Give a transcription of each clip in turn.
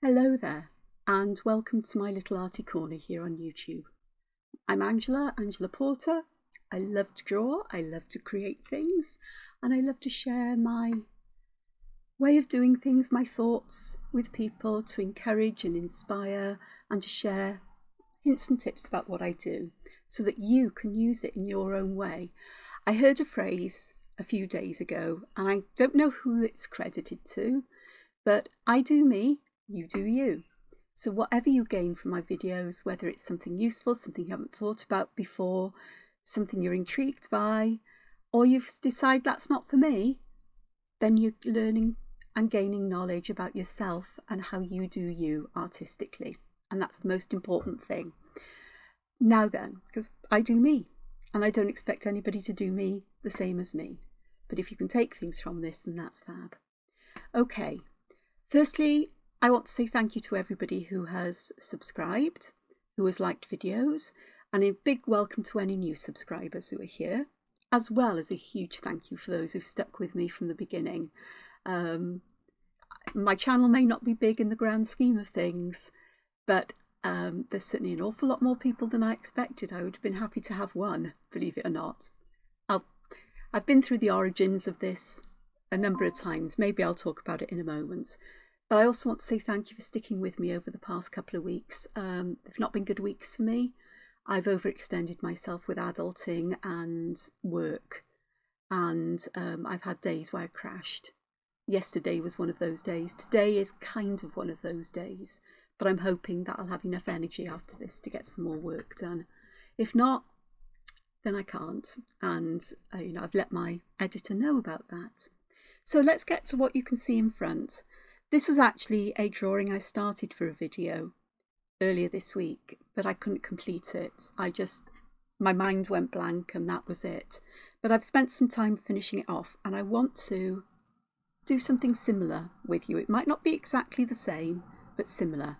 Hello there, and welcome to my little arty corner here on YouTube. I'm Angela Porter. I love to draw, I love to create things, and I love to share my way of doing things, my thoughts with people to encourage and inspire and to share hints and tips about what I do so that you can use it in your own way. I heard a phrase a few days ago, and I don't know who it's credited to, but I do me, you do you. So whatever you gain from my videos, whether it's something useful, something you haven't thought about before, something you're intrigued by, or you've decided that's not for me, then you're learning and gaining knowledge about yourself and how you do you artistically. And that's the most important thing. Now then, because I do me, and I don't expect anybody to do me the same as me. But if you can take things from this, then that's fab. Okay, firstly, I want to say thank you to everybody who has subscribed, who has liked videos, and a big welcome to any new subscribers who are here, as well as a huge thank you for those who've stuck with me from the beginning. My channel may not be big in the grand scheme of things, but there's certainly an awful lot more people than I expected. I would have been happy to have one, believe it or not. I've been through the origins of this a number of times. Maybe I'll talk about it in a moment. But I also want to say thank you for sticking with me over the past couple of weeks. They've not been good weeks for me. I've overextended myself with adulting and work, and I've had days where I crashed. Yesterday was one of those days. Today is kind of one of those days, but I'm hoping that I'll have enough energy after this to get some more work done. If not, then I can't, and I've let my editor know about that. So let's get to what you can see in front. This was actually a drawing I started for a video earlier this week, but I couldn't complete it. My mind went blank and that was it. But I've spent some time finishing it off, and I want to do something similar with you. It might not be exactly the same, but similar.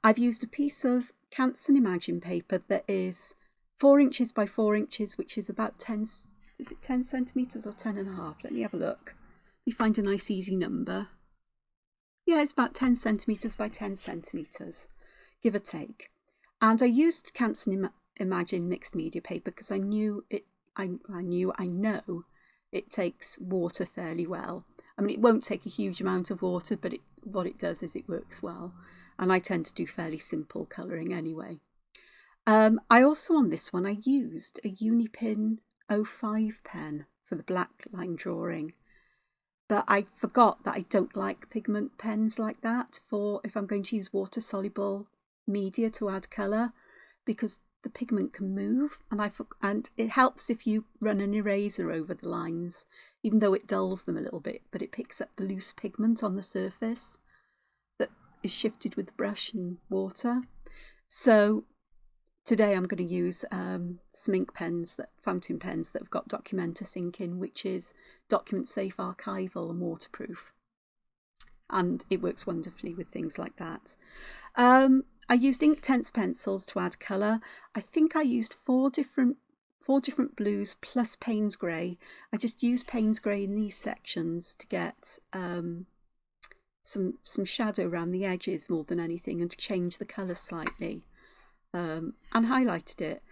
I've used a piece of Canson Imagine paper that is 4 inches by 4 inches, which is about 10 centimetres or 10.5? Let me have a look. Let me find a nice easy number. Yeah, it's about 10 centimetres by 10 centimetres, give or take. And I used Canson Imagine Mixed Media paper because I know it takes water fairly well. I mean, it won't take a huge amount of water, but what it does is it works well. And I tend to do fairly simple colouring anyway. I also, on this one, I used a Unipin 05 pen for the black line drawing. But I forgot that I don't like pigment pens like that for if I'm going to use water-soluble media to add colour, because the pigment can move, and it helps if you run an eraser over the lines, even though it dulls them a little bit, but it picks up the loose pigment on the surface that is shifted with the brush and water. So today I'm going to use some ink pens, fountain pens that have got Documentus ink in, which is document safe, archival and waterproof. And it works wonderfully with things like that. I used Inktense pencils to add colour. I think I used four different blues plus Payne's Grey. I just used Payne's Grey in these sections to get some shadow around the edges more than anything, and to change the colour slightly. And highlighted it.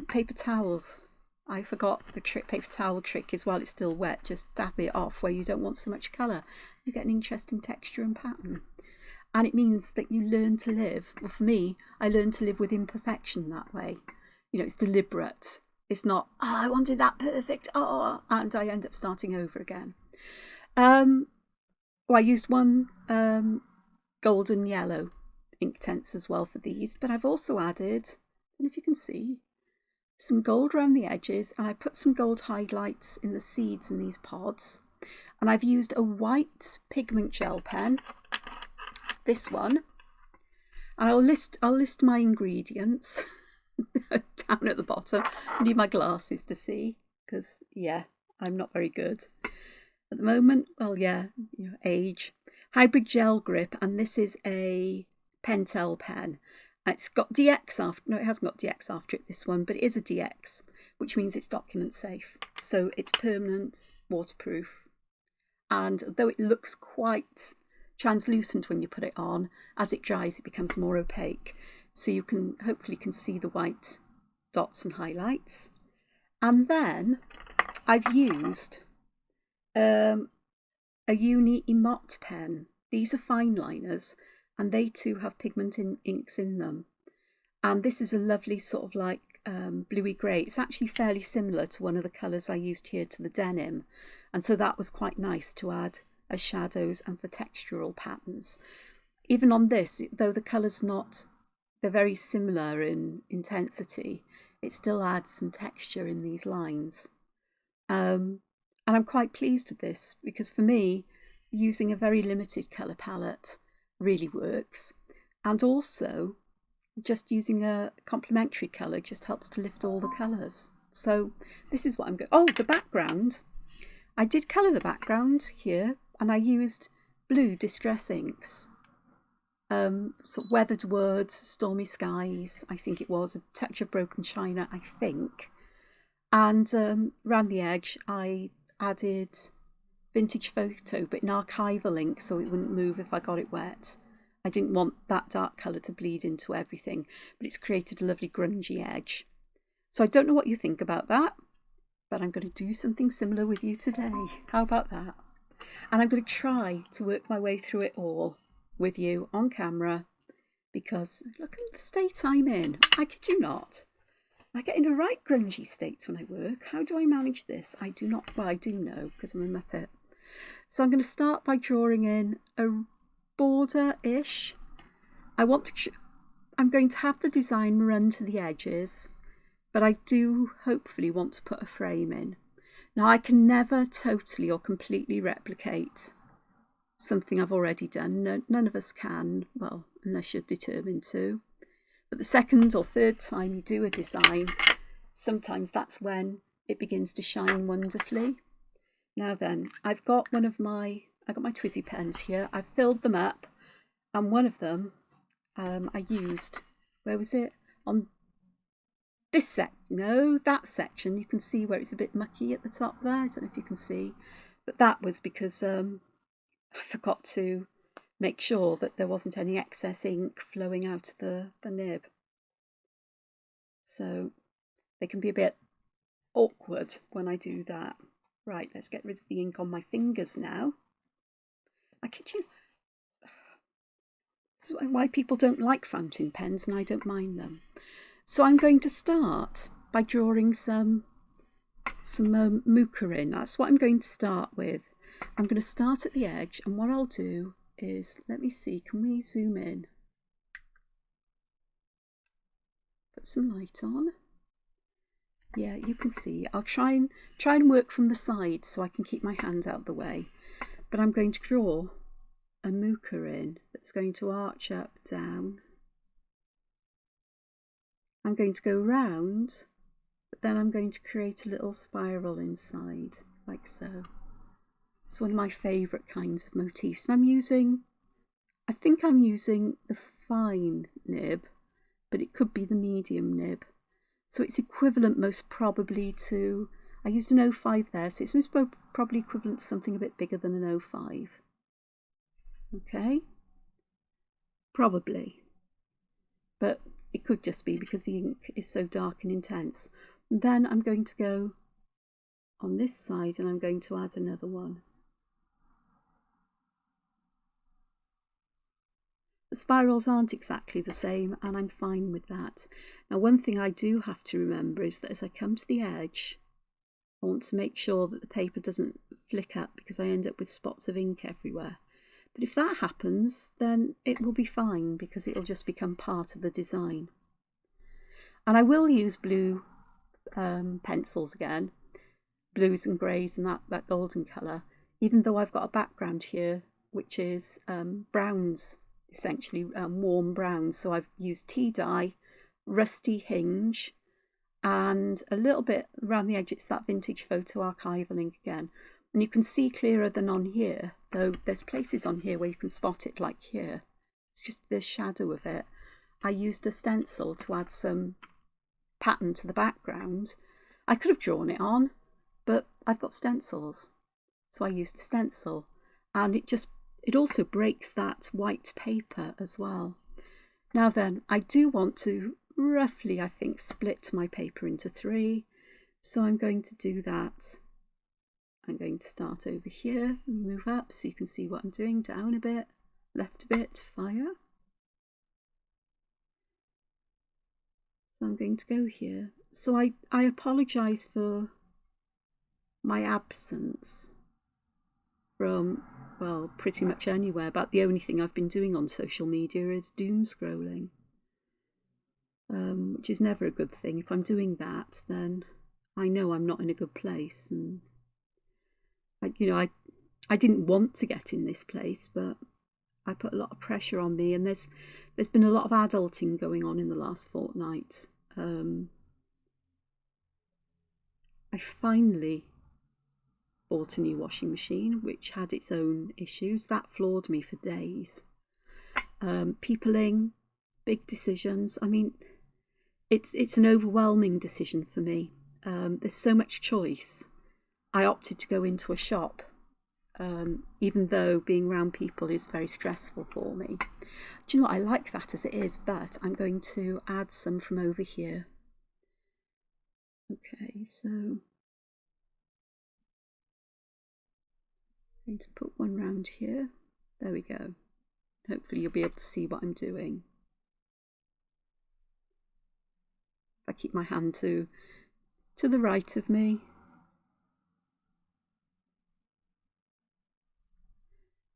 Paper towels, I forgot the paper towel trick is while it's still wet, just dab it off where you don't want so much colour. You get an interesting texture and pattern. And it means that you learn to live. Well, for me, I learned to live with imperfection that way. It's deliberate. It's not, I wanted that perfect, and I end up starting over again. I used one golden yellow Inktense as well for these, but I've also added, I don't know if you can see, some gold around the edges, and I put some gold highlights in the seeds in these pods. And I've used a white pigment gel pen, it's this one, and I'll list my ingredients down at the bottom. I need my glasses to see, because yeah, I'm not very good at the moment. Well, yeah, age. Hybrid gel grip, and this is a Pentel pen. It's got DX after, no, it hasn't got DX after it, this one, but it is a DX, which means it's document safe. So it's permanent, waterproof, and though it looks quite translucent when you put it on. As it dries, it becomes more opaque. So you can hopefully see the white dots and highlights. And then I've used a Uni Emot pen. These are fine liners, and they too have pigment inks in them. And this is a lovely sort of like bluey grey. It's actually fairly similar to one of the colours I used here to the denim, and so that was quite nice to add as shadows and for textural patterns. Even on this, though the colour's not, they're very similar in intensity, it still adds some texture in these lines. And I'm quite pleased with this, because for me, using a very limited colour palette really works. And also, just using a complementary colour just helps to lift all the colours. So this is what I'm going. Oh, the background. I did colour the background here, and I used blue distress inks. Sort of weathered wood, stormy skies, I think it was, a touch of broken china, I think. And around the edge, I added Vintage Photo, but in archival ink, so it wouldn't move if I got it wet. I didn't want that dark colour to bleed into everything, but it's created a lovely grungy edge. So I don't know what you think about that, but I'm going to do something similar with you today. How about that? And I'm going to try to work my way through it all with you on camera, because look at the state I'm in. I kid you not. I get in a right grungy state when I work. How do I manage this? I do not. Well, I do know, because I'm a Muppet. So I'm going to start by drawing in a border-ish. I'm going to have the design run to the edges, but I do hopefully want to put a frame in. Now, I can never totally or completely replicate something I've already done. No, none of us can, well, unless you're determined to. But the second or third time you do a design, sometimes that's when it begins to shine wonderfully. Now then, I got my Twizy pens here. I've filled them up, and one of them I used, where was it? On this that section, you can see where it's a bit mucky at the top there. I don't know if you can see, but that was because I forgot to make sure that there wasn't any excess ink flowing out of the nib. So they can be a bit awkward when I do that. Right, let's get rid of the ink on my fingers now. I kid you. This is why people don't like fountain pens, and I don't mind them. So I'm going to start by drawing some muka in. That's what I'm going to start with. I'm going to start at the edge, and what I'll do is, let me see, can we zoom in? Put some light on. Yeah, you can see. I'll try and work from the side so I can keep my hand out the way. But I'm going to draw a muka in that's going to arch up, down. I'm going to go round, but then I'm going to create a little spiral inside, like so. It's one of my favourite kinds of motifs. And I think I'm using the fine nib, but it could be the medium nib. So it's equivalent most probably to, I used an 05 there, so it's most probably equivalent to something a bit bigger than an 05. Okay? Probably. But it could just be because the ink is so dark and intense. And then I'm going to go on this side, and I'm going to add another one. The spirals aren't exactly the same, and I'm fine with that. Now, one thing I do have to remember is that as I come to the edge, I want to make sure that the paper doesn't flick up, because I end up with spots of ink everywhere. But if that happens, then it will be fine, because it'll just become part of the design. And I will use blue pencils again, blues and greys and that golden colour, even though I've got a background here which is browns, essentially warm browns. So I've used tea dye, rusty Hinge, and a little bit around the edge it's that Vintage Photo Archival Ink again. And you can see clearer than on here, though there's places on here where you can spot it, like here. It's just the shadow of it. I used a stencil to add some pattern to the background. I could have drawn it on, but I've got stencils, so I used a stencil, and it it also breaks that white paper as well. Now then, I do want to roughly, I think, split my paper into 3. So I'm going to do that. I'm going to start over here and move up so you can see what I'm doing. Down a bit, left a bit, fire. So I'm going to go here. So I apologise for my absence from, well, pretty much anywhere, but the only thing I've been doing on social media is doom scrolling, which is never a good thing. If I'm doing that, then I know I'm not in a good place, and I didn't want to get in this place, but I put a lot of pressure on me, and there's been a lot of adulting going on in the last fortnight. I finally bought a new washing machine, which had its own issues. That floored me for days. Peopling, big decisions. I mean, it's an overwhelming decision for me. There's so much choice. I opted to go into a shop, even though being around people is very stressful for me. Do you know what? I like that as it is, but I'm going to add some from over here. Okay, so I'm going to put one round here. There we go. Hopefully you'll be able to see what I'm doing. I keep my hand to the right of me.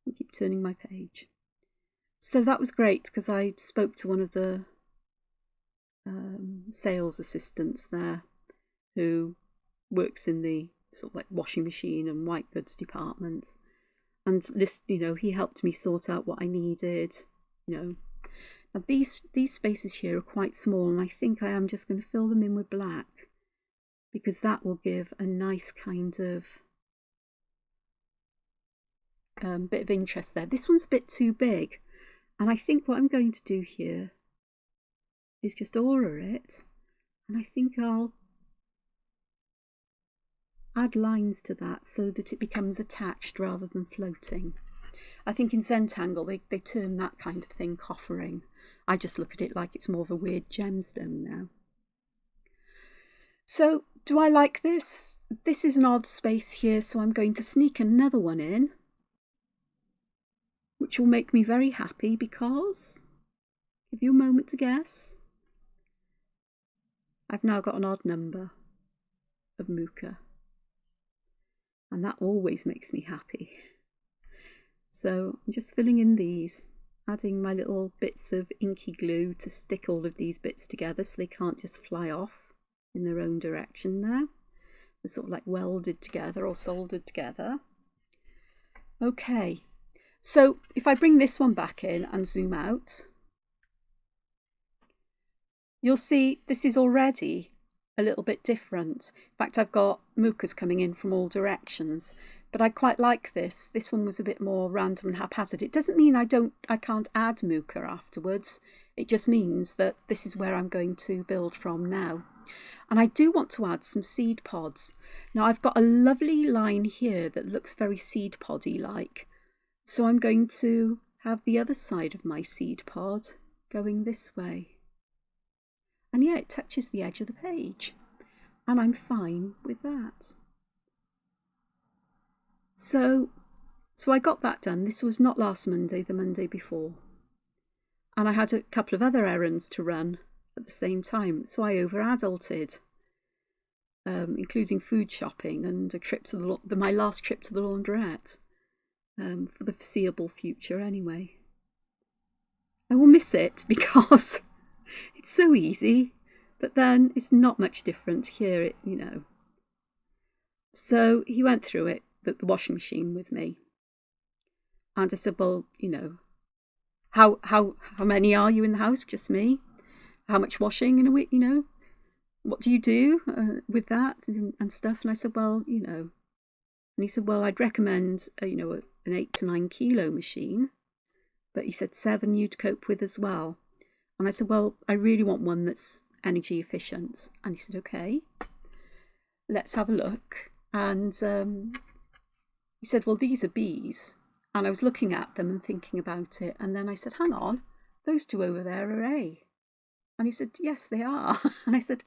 I keep turning my page. So that was great because I spoke to one of the sales assistants there who works in the sort of like washing machine and white goods department, and he helped me sort out what I needed. Now these spaces here are quite small, and I think I am just going to fill them in with black because that will give a nice kind of bit of interest there. This one's a bit too big, and I think what I'm going to do here is just aura it, and I think I'll add lines to that so that it becomes attached rather than floating. I think in Zentangle they term that kind of thing coffering. I just look at it like it's more of a weird gemstone now. So do I like this? This is an odd space here, so I'm going to sneak another one in, which will make me very happy because, give you a moment to guess, I've now got an odd number of Muka, and that always makes me happy. So I'm just filling in these, adding my little bits of inky glue to stick all of these bits together so they can't just fly off in their own direction now. They're sort of like welded together or soldered together. Okay, so if I bring this one back in and zoom out, you'll see this is already a little bit different. In fact, I've got Mukas coming in from all directions, but I quite like this. This one was a bit more random and haphazard. It doesn't mean I can't add Muka afterwards. It just means that this is where I'm going to build from now. And I do want to add some seed pods. Now I've got a lovely line here that looks very seed poddy like. So I'm going to have the other side of my seed pod going this way. And yeah, it touches the edge of the page. And I'm fine with that. So I got that done. This was not last Monday, the Monday before. And I had a couple of other errands to run at the same time. So I over-adulted, including food shopping and a trip to my last trip to the laundrette, for the foreseeable future anyway. I will miss it because it's so easy, but then it's not much different here, So he went through it, the washing machine with me. And I said, well, how many are you in the house? Just me? How much washing in a week, What do you do with that and stuff? And I said, well, And he said, well, I'd recommend, an 8 to 9 kilo machine. But he said 7 you'd cope with as well. And I said, well, I really want one that's energy efficient. And he said, okay, let's have a look. And he said, well, these are bees. And I was looking at them and thinking about it. And then I said, hang on, those two over there are A. And he said, yes, they are. And I said,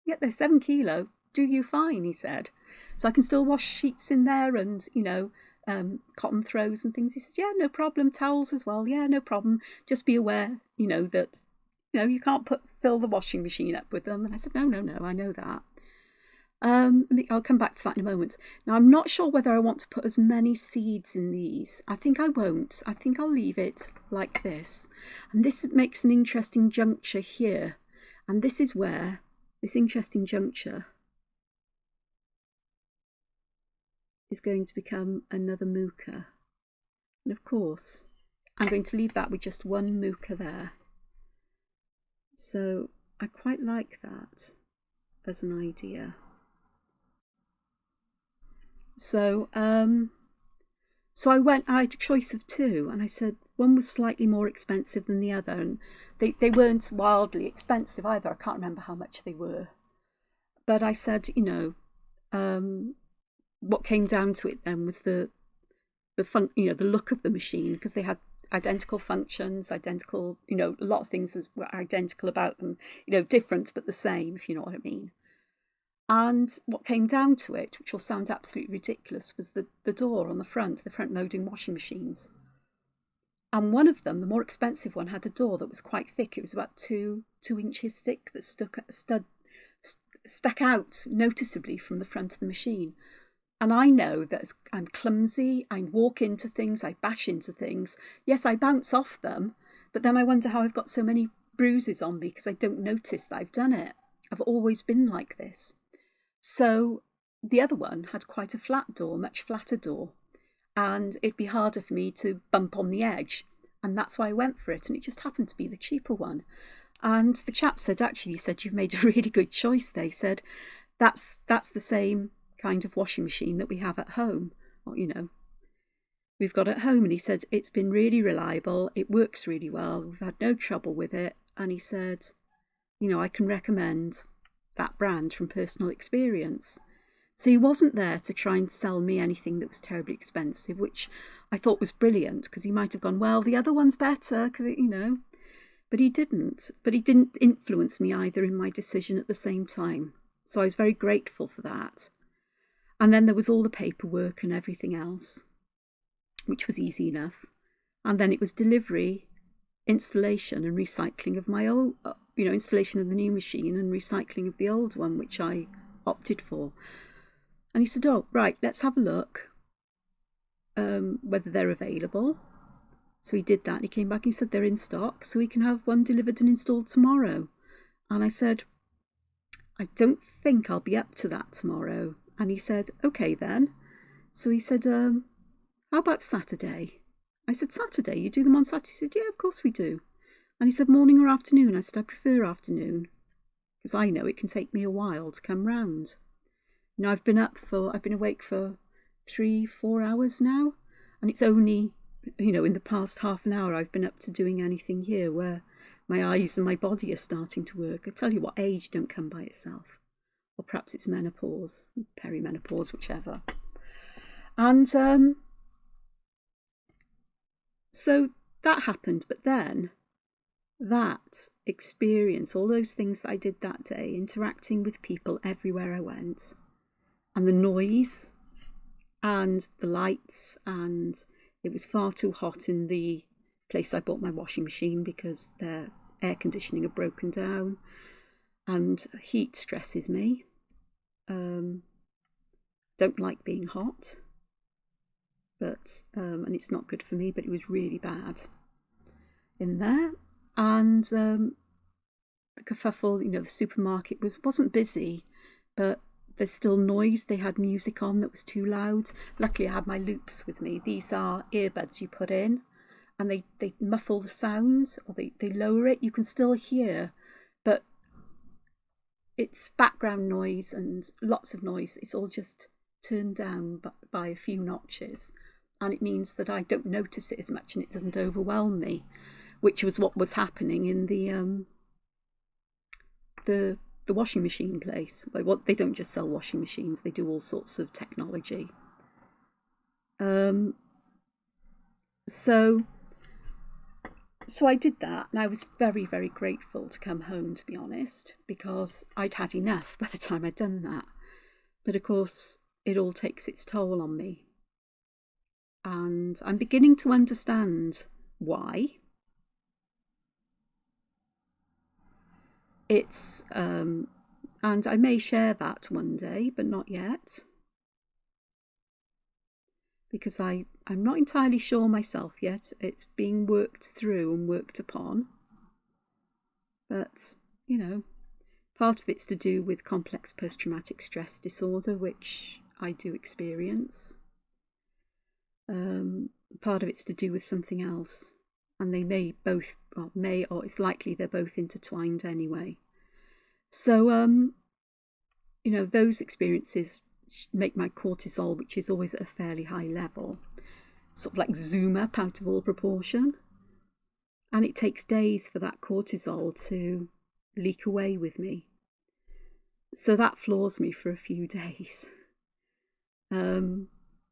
yeah, they're 7 kilo. Do you fine, he said. So I can still wash sheets in there and, you know, cotton throws and things. He said, yeah, no problem. Towels as well. Yeah, no problem. Just be aware, you know, that, you know, you can't fill the washing machine up with them. And I said, no, I know that. I'll come back to that in a moment. Now, I'm not sure whether I want to put as many seeds in these. I think I won't. I think I'll leave it like this. And this makes an interesting juncture here. And this is where this interesting juncture is going to become another mooka. And of course, I'm going to leave that with just one mooka there. So I quite like that as an idea. So I had a choice of two, and I said one was slightly more expensive than the other, and they weren't wildly expensive either. I can't remember how much they were, but I said, you know, what came down to it then was the look of the machine, because they had identical functions, identical, you know, a lot of things were identical about them, you know, different but the same, if you know what I mean. And what came down to it, which will sound absolutely ridiculous, was the door on the front loading washing machines. And one of them, the more expensive one, had a door that was quite thick. It was about 2 inches thick, that stuck out noticeably from the front of the machine. And I know that I'm clumsy, I walk into things, I bash into things. Yes, I bounce off them, but then I wonder how I've got so many bruises on me because I don't notice that I've done it. I've always been like this. So the other one had quite a flat door, much flatter door, and it'd be harder for me to bump on the edge. And that's why I went for it. And it just happened to be the cheaper one. And the chap said, actually, he said, you've made a really good choice. They said, that's the same kind of washing machine that we have at home, or, you know, we've got at home. And he said, it's been really reliable. It works really well. We've had no trouble with it. And he said, you know, I can recommend that brand from personal experience. So he wasn't there to try and sell me anything that was terribly expensive, which I thought was brilliant, because he might have gone, well, the other one's better, because, you know, but he didn't. But he didn't influence me either in my decision at the same time. So I was very grateful for that. And then there was all the paperwork and everything else, which was easy enough. And then it was delivery, installation and recycling of my old, you know, installation of the new machine and recycling of the old one, which I opted for. And he said, oh, right, let's have a look whether they're available. So he did that. And he came back and he said, they're in stock, so we can have one delivered and installed tomorrow. And I said, I don't think I'll be up to that tomorrow. And he said, okay then. So he said, how about Saturday? I said, Saturday? You do them on Saturday? He said, yeah, of course we do. And he said, morning or afternoon? I said, I prefer afternoon, because I know it can take me a while to come round. You know, I've been awake for 3-4 hours now, and it's only, you know, in the past half an hour I've been up to doing anything here where my eyes and my body are starting to work. I tell you what, age don't come by itself. Or perhaps it's menopause, perimenopause, whichever. And so that happened, but then that experience, all those things that I did that day, interacting with people everywhere I went, and the noise and the lights, and it was far too hot in the place I bought my washing machine because their air conditioning had broken down, and heat stresses me. Don't like being hot, but and it's not good for me, but it was really bad in there. And the kerfuffle, you know, the supermarket wasn't busy, but there's still noise. They had music on that was too loud. Luckily, I had my loops with me. These are earbuds you put in, and they muffle the sound, or they lower it. You can still hear, but it's background noise and lots of noise. It's all just turned down by a few notches, and it means that I don't notice it as much, and it doesn't overwhelm me, which was what was happening in the washing machine place. Like, what, they don't just sell washing machines, they do all sorts of technology. So I did that, and I was very, very grateful to come home, to be honest, because I'd had enough by the time I'd done that. But of course, it all takes its toll on me. And I'm beginning to understand why. It's, and I may share that one day, but not yet. Because I'm not entirely sure myself yet. It's being worked through and worked upon. But, you know, part of it's to do with complex post-traumatic stress disorder, which I do experience. Part of it's to do with something else. And they may both, or it's likely they're both intertwined anyway. So, you know, those experiences make my cortisol, which is always at a fairly high level, sort of like zoom up out of all proportion. And it takes days for that cortisol to leak away with me. So that floors me for a few days,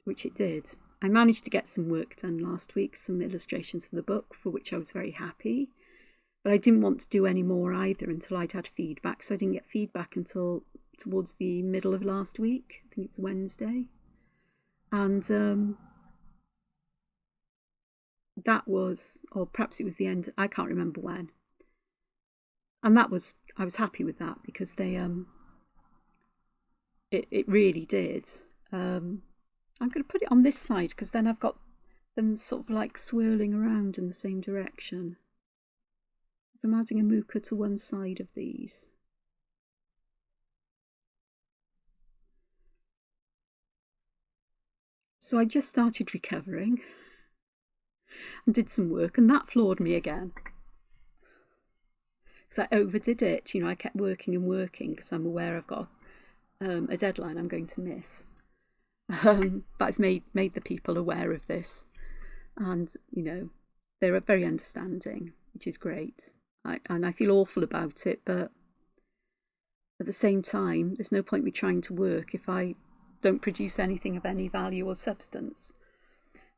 which it did. I managed to get some work done last week, some illustrations for the book, for which I was very happy. But I didn't want to do any more either until I'd had feedback. So I didn't get feedback until towards the middle of last week. I think it's Wednesday. And that was, or perhaps it was the end, I can't remember when. And that was, I was happy with that because they, it really did. I'm going to put it on this side because then I've got them sort of like swirling around in the same direction. So I'm adding a muka to one side of these. So I just started recovering and did some work, and that floored me again. Because I overdid it. You know, I kept working and working because I'm aware I've got a deadline I'm going to miss. But I've made the people aware of this, and you know, they're very understanding, which is great. And I feel awful about it, but at the same time, there's no point me trying to work if I don't produce anything of any value or substance.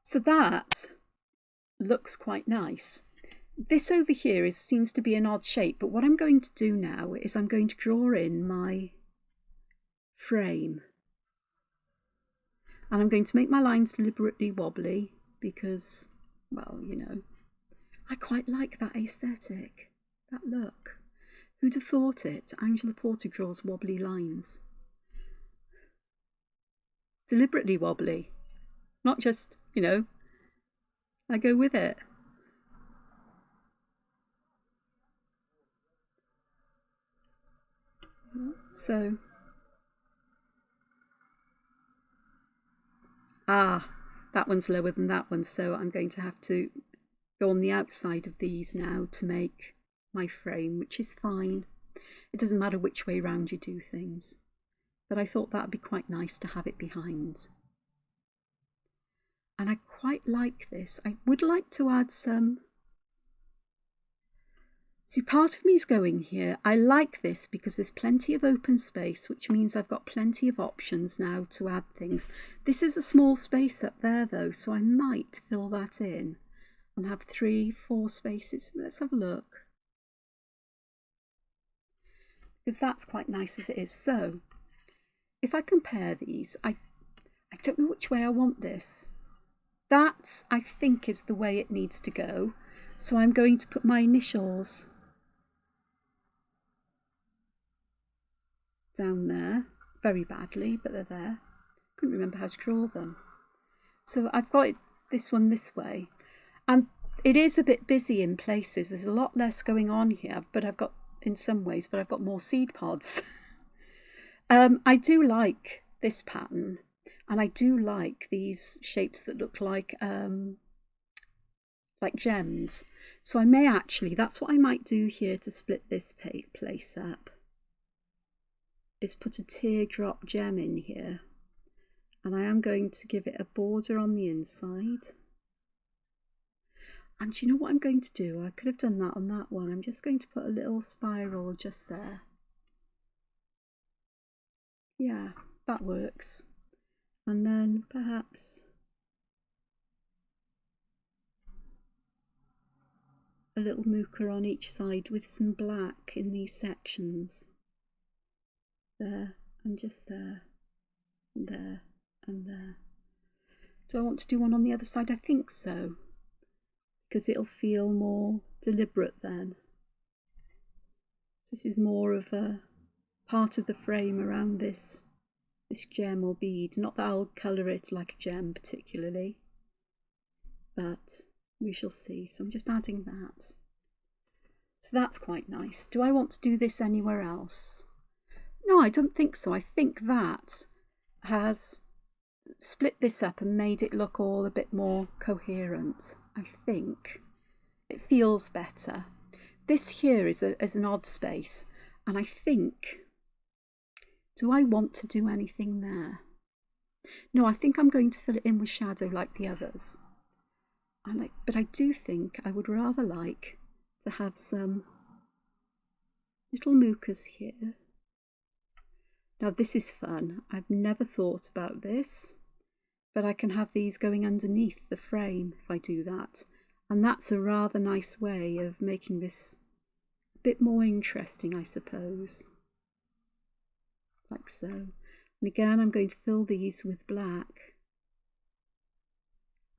So that looks quite nice. This over here seems to be an odd shape, but what I'm going to do now is I'm going to draw in my frame. And I'm going to make my lines deliberately wobbly because, well, you know, I quite like that aesthetic, that look. Who'd have thought it? Angela Porter draws wobbly lines. Deliberately wobbly. Not just, you know, I go with it. So, that one's lower than that one, so I'm going to have to go on the outside of these now to make my frame, which is fine. It doesn't matter which way round you do things. But I thought that would be quite nice to have it behind. And I quite like this. I would like to add some... See, part of me is going here. I like this because there's plenty of open space, which means I've got plenty of options now to add things. This is a small space up there, though, so I might fill that in and have 3-4 spaces. Let's have a look. Because that's quite nice as it is. So, if I compare these, I don't know which way I want this. That, I think, is the way it needs to go. So I'm going to put my initials down there, very badly, but they're there. Couldn't remember how to draw them. So I've got it, this one this way. And it is a bit busy in places. There's a lot less going on here, but I've got, in some ways, but I've got more seed pods. I do like this pattern, and I do like these shapes that look like gems. So I may actually, that's what I might do here to split this place up, is put a teardrop gem in here. And I am going to give it a border on the inside. And do you know what I'm going to do? I could have done that on that one. I'm just going to put a little spiral just there. Yeah, that works. And then perhaps little mooker on each side with some black in these sections. There, and just there, and there, and there. Do I want to do one on the other side? I think so, because it'll feel more deliberate then. This is more of a part of the frame around this gem or bead. Not that I'll colour it like a gem particularly, but we shall see. So I'm just adding that. So that's quite nice. Do I want to do this anywhere else? No, I don't think so. I think that has split this up and made it look all a bit more coherent. I think it feels better. This here is an odd space, and I think, do I want to do anything there? No, I think I'm going to fill it in with shadow like the others. But I do think I would rather like to have some little mookers here. Now this is fun. I've never thought about this, but I can have these going underneath the frame if I do that. And that's a rather nice way of making this a bit more interesting, I suppose. Like so. And again, I'm going to fill these with black.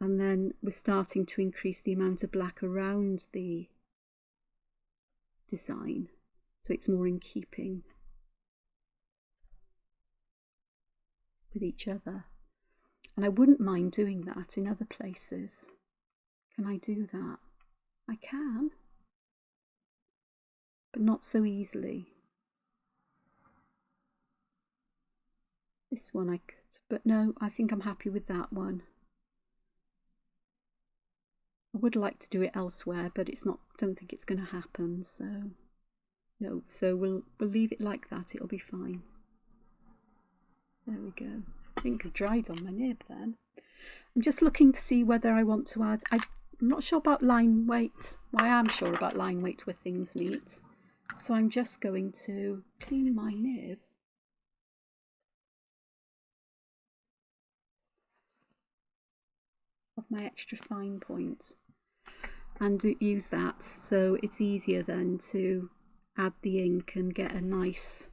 And then we're starting to increase the amount of black around the design, so it's more in keeping with each other. And I wouldn't mind doing that in other places. Can I do that? I can, but not so easily. This one I could, but no, I think I'm happy with that one. I would like to do it elsewhere, but it's not, don't think it's going to happen, so no. So we'll leave it like that, it'll be fine. There we go. I think I've dried on my nib then. I'm just looking to see whether I want to add, I'm not sure about line weight. Well, I am sure about line weight where things meet. So I'm just going to clean my nib. Of my extra fine point. And use that, so it's easier then to add the ink and get a nice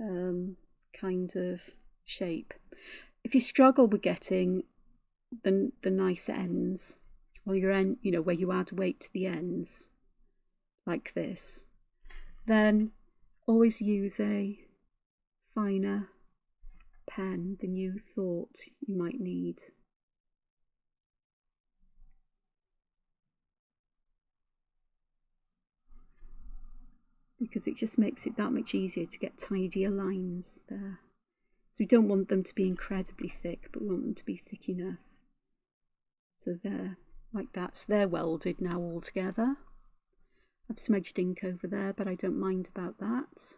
kind of shape. If you struggle with getting the nice ends, or your end, you know, where you add weight to the ends, like this, then always use a finer pen than you thought you might need. Because it just makes it that much easier to get tidier lines there. So we don't want them to be incredibly thick, but we want them to be thick enough. So there, like that. So they're welded now all together. I've smudged ink over there, but I don't mind about that.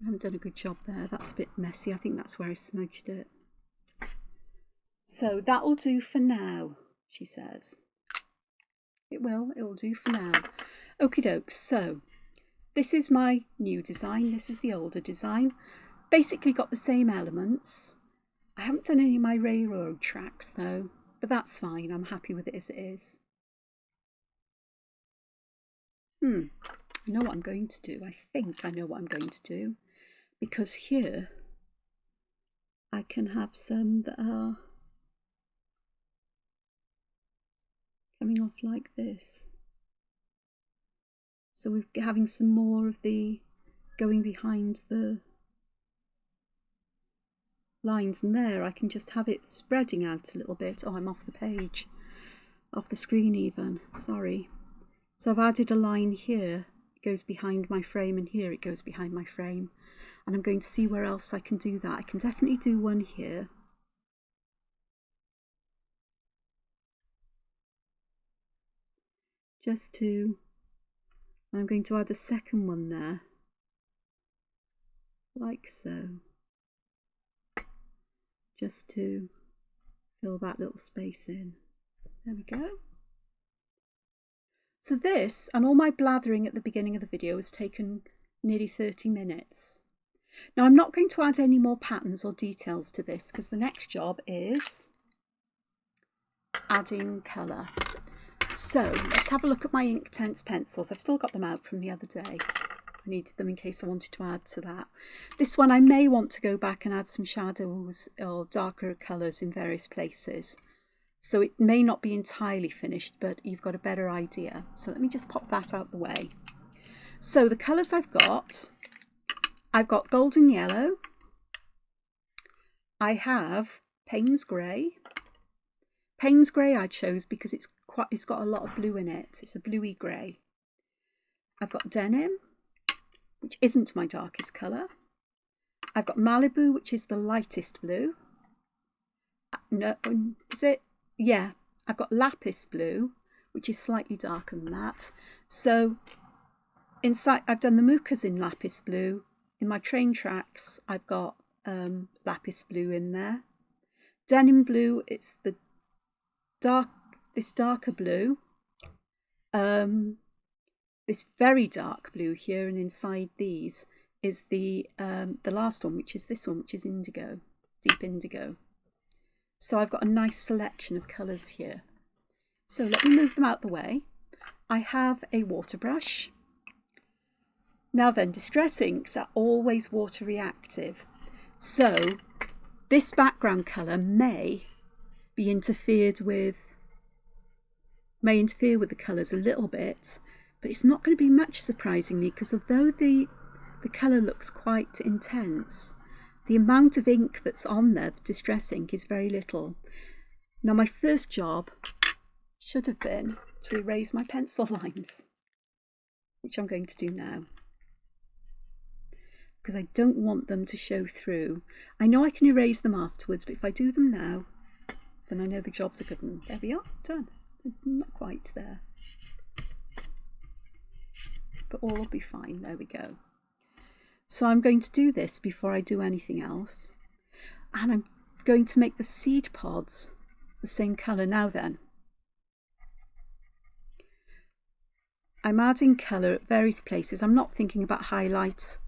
I haven't done a good job there. That's a bit messy. I think that's where I smudged it. So that'll do for now, she says. It'll do for now. Okie doke, so this is my new design, this is the older design. Basically got the same elements. I haven't done any of my railroad tracks though, but that's fine, I'm happy with it as it is. I know what I'm going to do, I think I know what I'm going to do, because here I can have some that are coming off like this. So we're having some more of the going behind the lines, and there I can just have it spreading out a little bit. Oh, I'm off the page, off the screen even, sorry. So I've added a line here, it goes behind my frame, and here it goes behind my frame. And I'm going to see where else I can do that. I can definitely do one here. Just to, I'm going to add a second one there, like so, just to fill that little space in. There we go. So this, and all my blathering at the beginning of the video, has taken nearly 30 minutes. Now I'm not going to add any more patterns or details to this, because the next job is adding colour. So let's have a look at my Inktense pencils. I've still got them out from the other day. I needed them in case I wanted to add to that. This one I may want to go back and add some shadows or darker colours in various places. So it may not be entirely finished, but you've got a better idea. So let me just pop that out the way. So the colours I've got golden yellow. I have Payne's grey. Payne's grey I chose because it's got a lot of blue in it. It's a bluey grey. I've got denim, which isn't my darkest colour. I've got Malibu, which is the lightest blue. No, is it? Yeah, I've got lapis blue, which is slightly darker than that. So inside, I've done the Mookas in lapis blue. In my train tracks, I've got lapis blue in there. Denim blue, it's the this darker blue. This very dark blue here, and inside these is the last one, which is this one, which is indigo, deep indigo. So I've got a nice selection of colours here. So let me move them out the way. I have a water brush. Now then, distress inks are always water reactive. So this background colour may interfere with the colours a little bit, but it's not going to be much, surprisingly, because although the colour looks quite intense, the amount of ink that's on there, the distress ink, is very little. Now my first job should have been to erase my pencil lines, which I'm going to do now, because I don't want them to show through. I know I can erase them afterwards, but if I do them now, then I know the job's a good one. There we are, done. Not quite there, but all will be fine. There we go. So I'm going to do this before I do anything else, and I'm going to make the seed pods the same colour. Now then, I'm adding colour at various places. I'm not thinking about highlight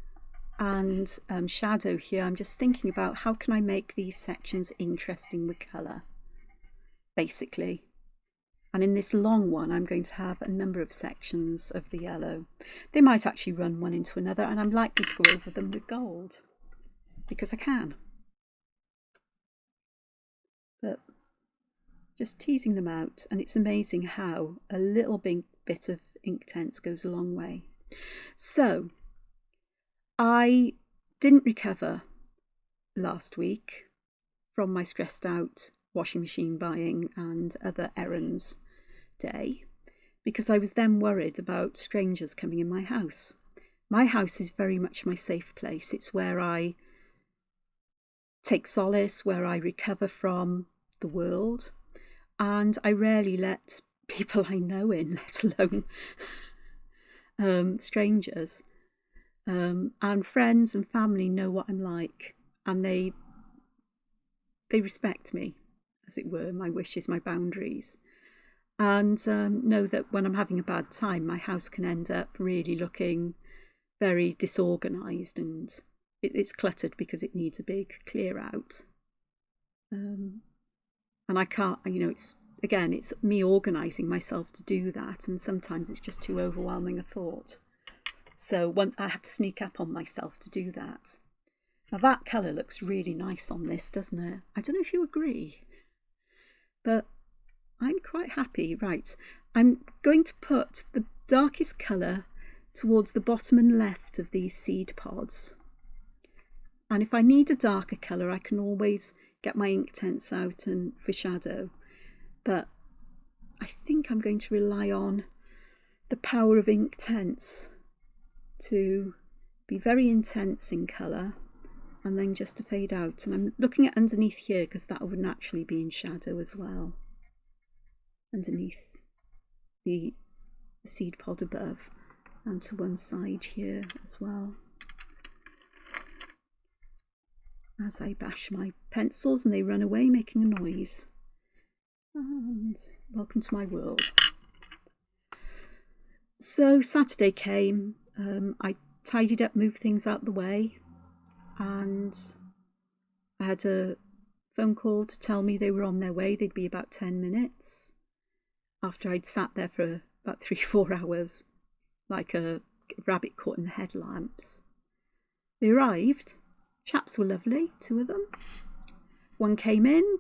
and shadow here. I'm just thinking about how can I make these sections interesting with colour, basically. And in this long one, I'm going to have a number of sections of the yellow. They might actually run one into another, and I'm likely to go over them with gold, because I can. But just teasing them out, and it's amazing how a little bit of Inktense goes a long way. So I didn't recover last week from my stressed out washing machine buying and other errands day, because I was then worried about strangers coming in my house. My house is very much my safe place. It's where I take solace, where I recover from the world, and I rarely let people I know in, let alone strangers. And friends and family know what I'm like, and they respect me, as it were, my wishes, my boundaries, and know that when I'm having a bad time, my house can end up really looking very disorganised, and it's cluttered because it needs a big clear out. And I can't, it's me organising myself to do that, and sometimes it's just too overwhelming a thought. So I have to sneak up on myself to do that. Now that colour looks really nice on this, doesn't it? I don't know if you agree, but I'm quite happy. Right, I'm going to put the darkest colour towards the bottom and left of these seed pods. And if I need a darker colour, I can always get my Inktense out and for shadow. But I think I'm going to rely on the power of Inktense to be very intense in colour, and then just to fade out. And I'm looking at underneath here because that would naturally be in shadow as well, underneath the seed pod above, and to one side here as well, as I bash my pencils and they run away making a noise. And welcome to my world. So Saturday came, I tidied up, moved things out the way, and I had a phone call to tell me they were on their way. They'd be about 10 minutes. after I'd sat there for about 3-4 hours, like a rabbit caught in the headlamps. They arrived. Chaps were lovely, 2 of them. One came in,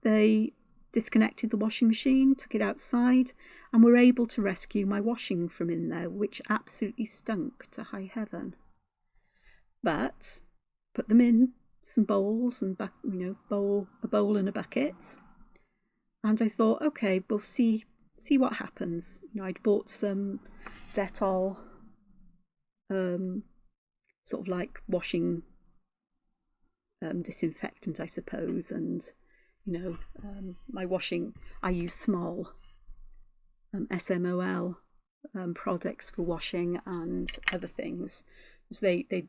they disconnected the washing machine, took it outside, and were able to rescue my washing from in there, which absolutely stunk to high heaven. But put them in some bowls and a bowl and a bucket, and I thought, okay, we'll see what happens. I'd bought some Dettol, sort of like washing disinfectant, I suppose, and my washing, I use small SMOL products for washing and other things. So they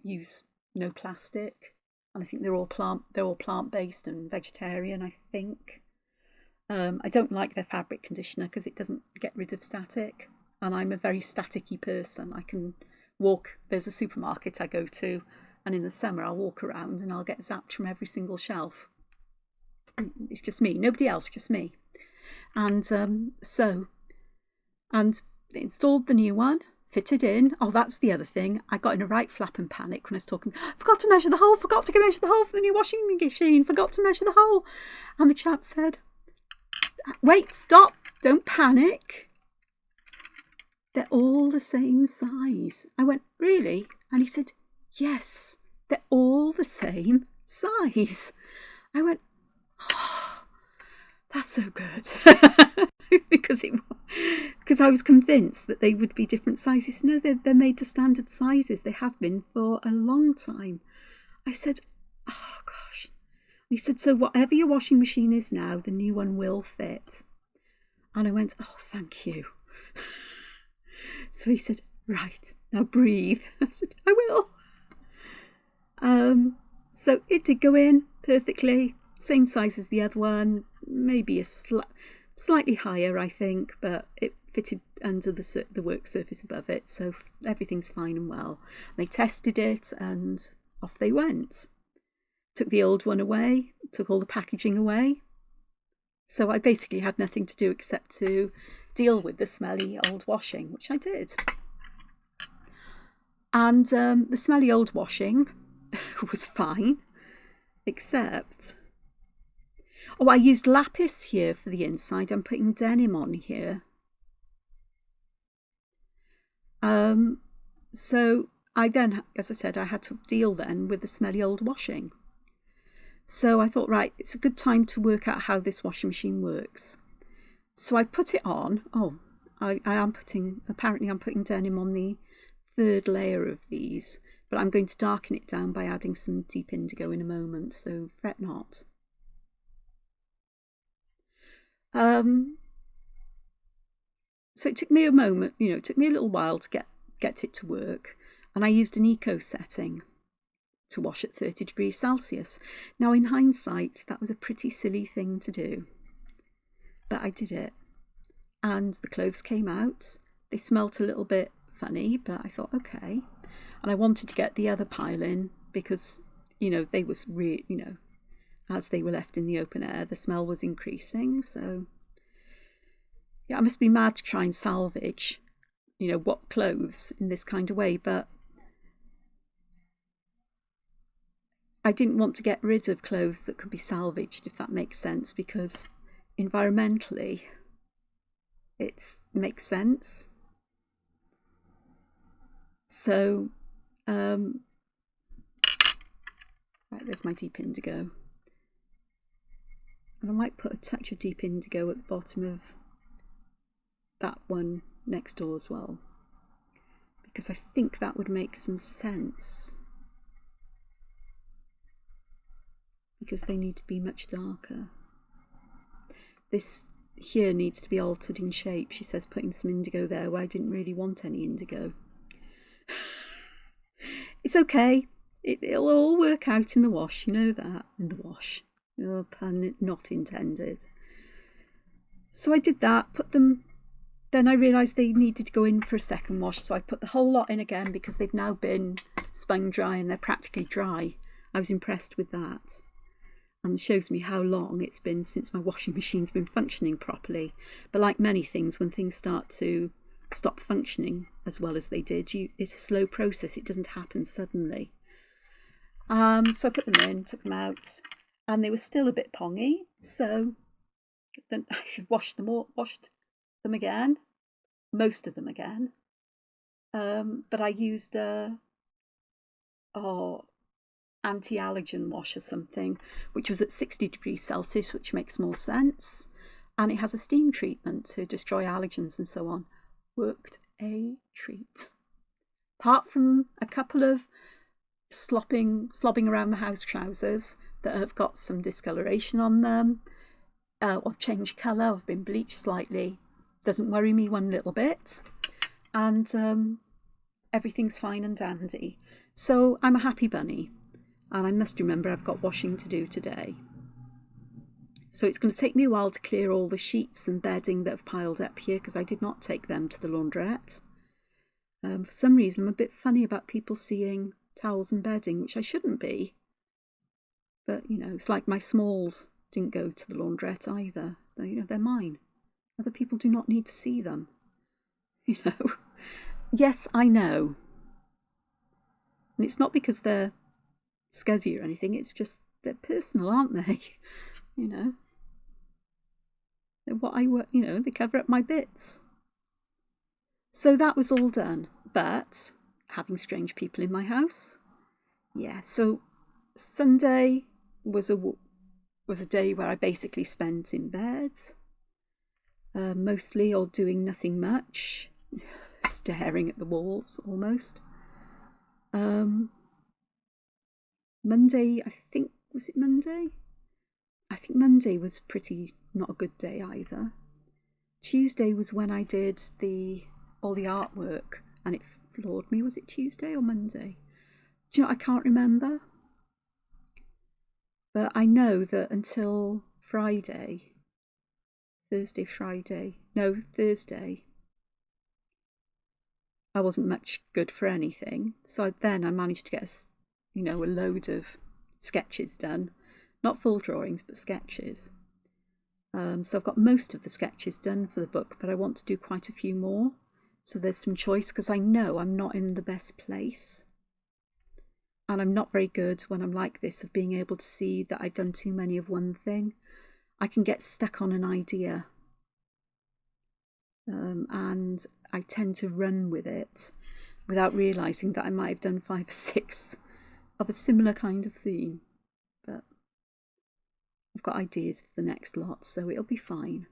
use no plastic, and I think they're all plant-based and vegetarian, I think. I don't like their fabric conditioner because it doesn't get rid of static, and I'm a very staticky person. I can walk, there's a supermarket I go to, and in the summer I'll walk around and I'll get zapped from every single shelf. It's just me, nobody else, just me. And and installed the new one, fitted in. Oh, that's the other thing. I got in a right flap and panic when I was talking. Forgot to measure the hole for the new washing machine, forgot to measure the hole. And the chap said, wait, stop, don't panic. They're all the same size. I went, really? And he said, yes, they're all the same size. I went, oh, that's so good. because I was convinced that they would be different sizes. No, they're made to standard sizes. They have been for a long time. I said, oh gosh. And he said, so whatever your washing machine is now, the new one will fit. And I went, oh, thank you. So he said, right, now breathe. I said, I will. So it did go in perfectly, same size as the other one, maybe a slightly higher, I think, but it fitted under the work surface above it, so everything's fine and well. They tested it and off they went. Took the old one away, took all the packaging away. So I basically had nothing to do except to deal with the smelly old washing, which I did. And the smelly old washing was fine, except... Oh, I used lapis here for the inside. I'm putting denim on here. So I then, as I said, I had to deal then with the smelly old washing. So I thought, right, it's a good time to work out how this washing machine works. So I put it on. Oh, apparently I'm putting denim on the 3rd layer of these, but I'm going to darken it down by adding some deep indigo in a moment, so fret not. So it took me a moment, it took me a little while to get it to work, and I used an eco setting to wash at 30 degrees Celsius. Now in hindsight, that was a pretty silly thing to do, but I did it, and the clothes came out. They smelt a little bit funny, but I thought, okay. And I wanted to get the other pile in because, they was as they were left in the open air, the smell was increasing. So yeah, I must be mad to try and salvage, what clothes in this kind of way, but I didn't want to get rid of clothes that could be salvaged, if that makes sense, because environmentally it makes sense. So right, there's my deep indigo, and I might put a touch of deep indigo at the bottom of that one next door as well, because I think that would make some sense, because they need to be much darker. This here needs to be altered in shape. She says putting some indigo there where I didn't really want any indigo. It's okay, it'll all work out in the wash, you know that, in the wash. Oh, pun not intended. So I did that, put them, then I realised they needed to go in for a second wash, so I put the whole lot in again because they've now been spun dry and they're practically dry. I was impressed with that. and shows me how long it's been since my washing machine's been functioning properly. But like many things, when things start to stop functioning as well as they did, it's a slow process. It doesn't happen suddenly. So I put them in, took them out, and they were still a bit pongy. So then I washed them again, most of them again. But I used anti-allergen wash or something, which was at 60 degrees Celsius, which makes more sense. And it has a steam treatment to destroy allergens and so on. Worked a treat. Apart from a couple of slobbing around the house trousers that have got some discoloration on them, or changed colour, I've been bleached slightly. Doesn't worry me one little bit. And everything's fine and dandy. So I'm a happy bunny. And I must remember I've got washing to do today. So it's going to take me a while to clear all the sheets and bedding that have piled up here, because I did not take them to the laundrette. For some reason, I'm a bit funny about people seeing towels and bedding, which I shouldn't be. But, it's like my smalls didn't go to the laundrette either. They're mine. Other people do not need to see them. Yes, I know. And it's not because they're scuzzy or anything, it's just they're personal, aren't they? They're what I work, they cover up my bits. So that was all done, but having strange people in my house. Yeah, so Sunday was a day where I basically spent in bed, mostly, or doing nothing much, staring at the walls almost. Monday, was it Monday? I think Monday was pretty not a good day either. Tuesday was when I did all the artwork, and it floored me. Was it Tuesday or Monday? Do you know, I can't remember. But I know that until Thursday, I wasn't much good for anything. So then I managed to get a load of sketches done. Not full drawings, but sketches. So I've got most of the sketches done for the book, but I want to do quite a few more. So there's some choice, because I know I'm not in the best place. And I'm not very good when I'm like this of being able to see that I've done too many of one thing. I can get stuck on an idea. And I tend to run with it without realising that I might have done 5 or 6 of a similar kind of theme. But I've got ideas for the next lot, so it'll be fine.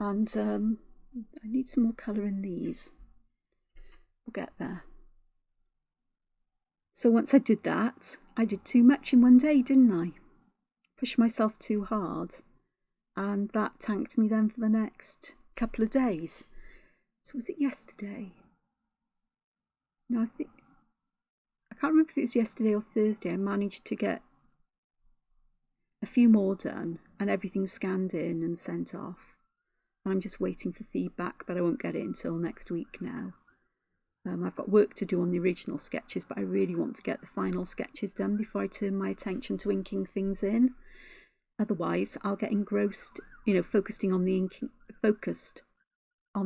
And I need some more colour in these. We'll get there. So once I did that, I did too much in one day, didn't I? Pushed myself too hard. And that tanked me then for the next couple of days. So was it yesterday? No, I can't remember if it was yesterday or Thursday. I managed to get a few more done and everything scanned in and sent off. And I'm just waiting for feedback, but I won't get it until next week now. I've got work to do on the original sketches, but I really want to get the final sketches done before I turn my attention to inking things in. Otherwise, I'll get engrossed, focused on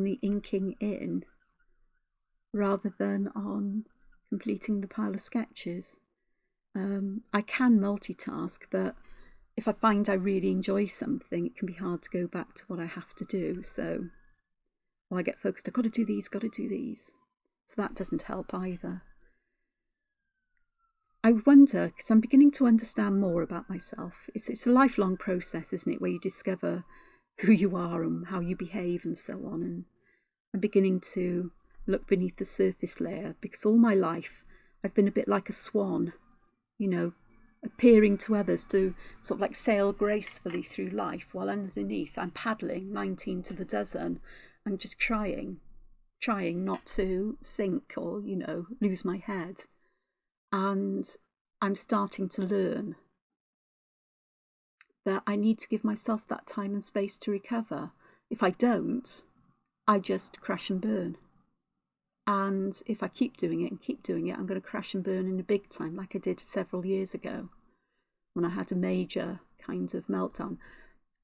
the inking in, rather than on completing the pile of sketches. I can multitask, but if I find I really enjoy something, it can be hard to go back to what I have to do. So, I get focused, I've got to do these. So that doesn't help either. I wonder, because I'm beginning to understand more about myself. It's a lifelong process, isn't it, where you discover who you are and how you behave and so on. And I'm beginning to look beneath the surface layer, because all my life I've been a bit like a swan, appearing to others to sort of like sail gracefully through life, while underneath I'm paddling 19 to the dozen and just trying not to sink or, lose my head. And I'm starting to learn that I need to give myself that time and space to recover. If I don't, I just crash and burn. And if I keep doing it, I'm going to crash and burn in a big time, like I did several years ago, when I had a major kind of meltdown.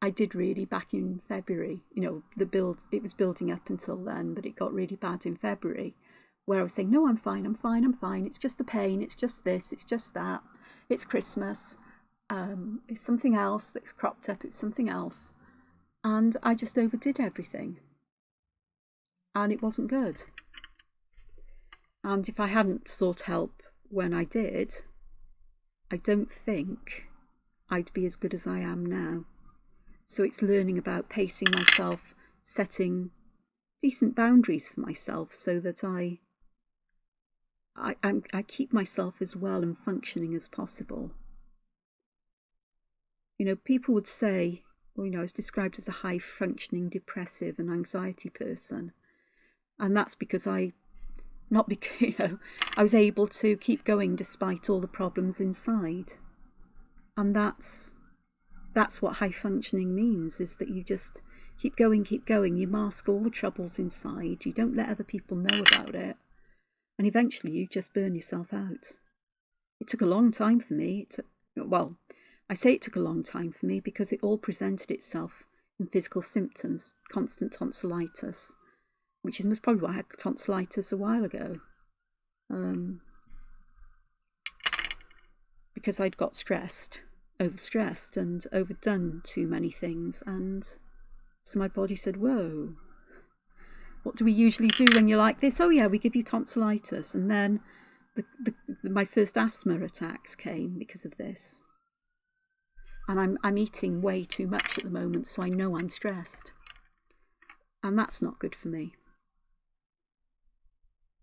I did really back in February. You know, it was building up until then, but it got really bad in February, where I was saying, no, I'm fine, I'm fine, I'm fine. It's just the pain, it's just this, it's just that. It's Christmas. It's something else that's cropped up, it's something else. And I just overdid everything. And it wasn't good. And if I hadn't sought help when I did, I don't think I'd be as good as I am now. So it's learning about pacing myself, setting decent boundaries for myself so that I keep myself as well and functioning as possible. You know, people would say, well, you know, I was described as a high-functioning depressive and anxiety person. And that's because I was able to keep going despite all the problems inside. And that's what high functioning means, is that you just keep going, you mask all the troubles inside, you don't let other people know about it, and eventually you just burn yourself out. It took a long time for me. I say it took a long time for me because it all presented itself in physical symptoms, constant tonsillitis, which is most probably why I had tonsillitis a while ago. Because I'd got overstressed and overdone too many things, and so my body said, whoa, what do we usually do when you're like this? Oh yeah, we give you tonsillitis. And then my first asthma attacks came because of this. And I'm eating way too much at the moment, so I know I'm stressed, and that's not good for me.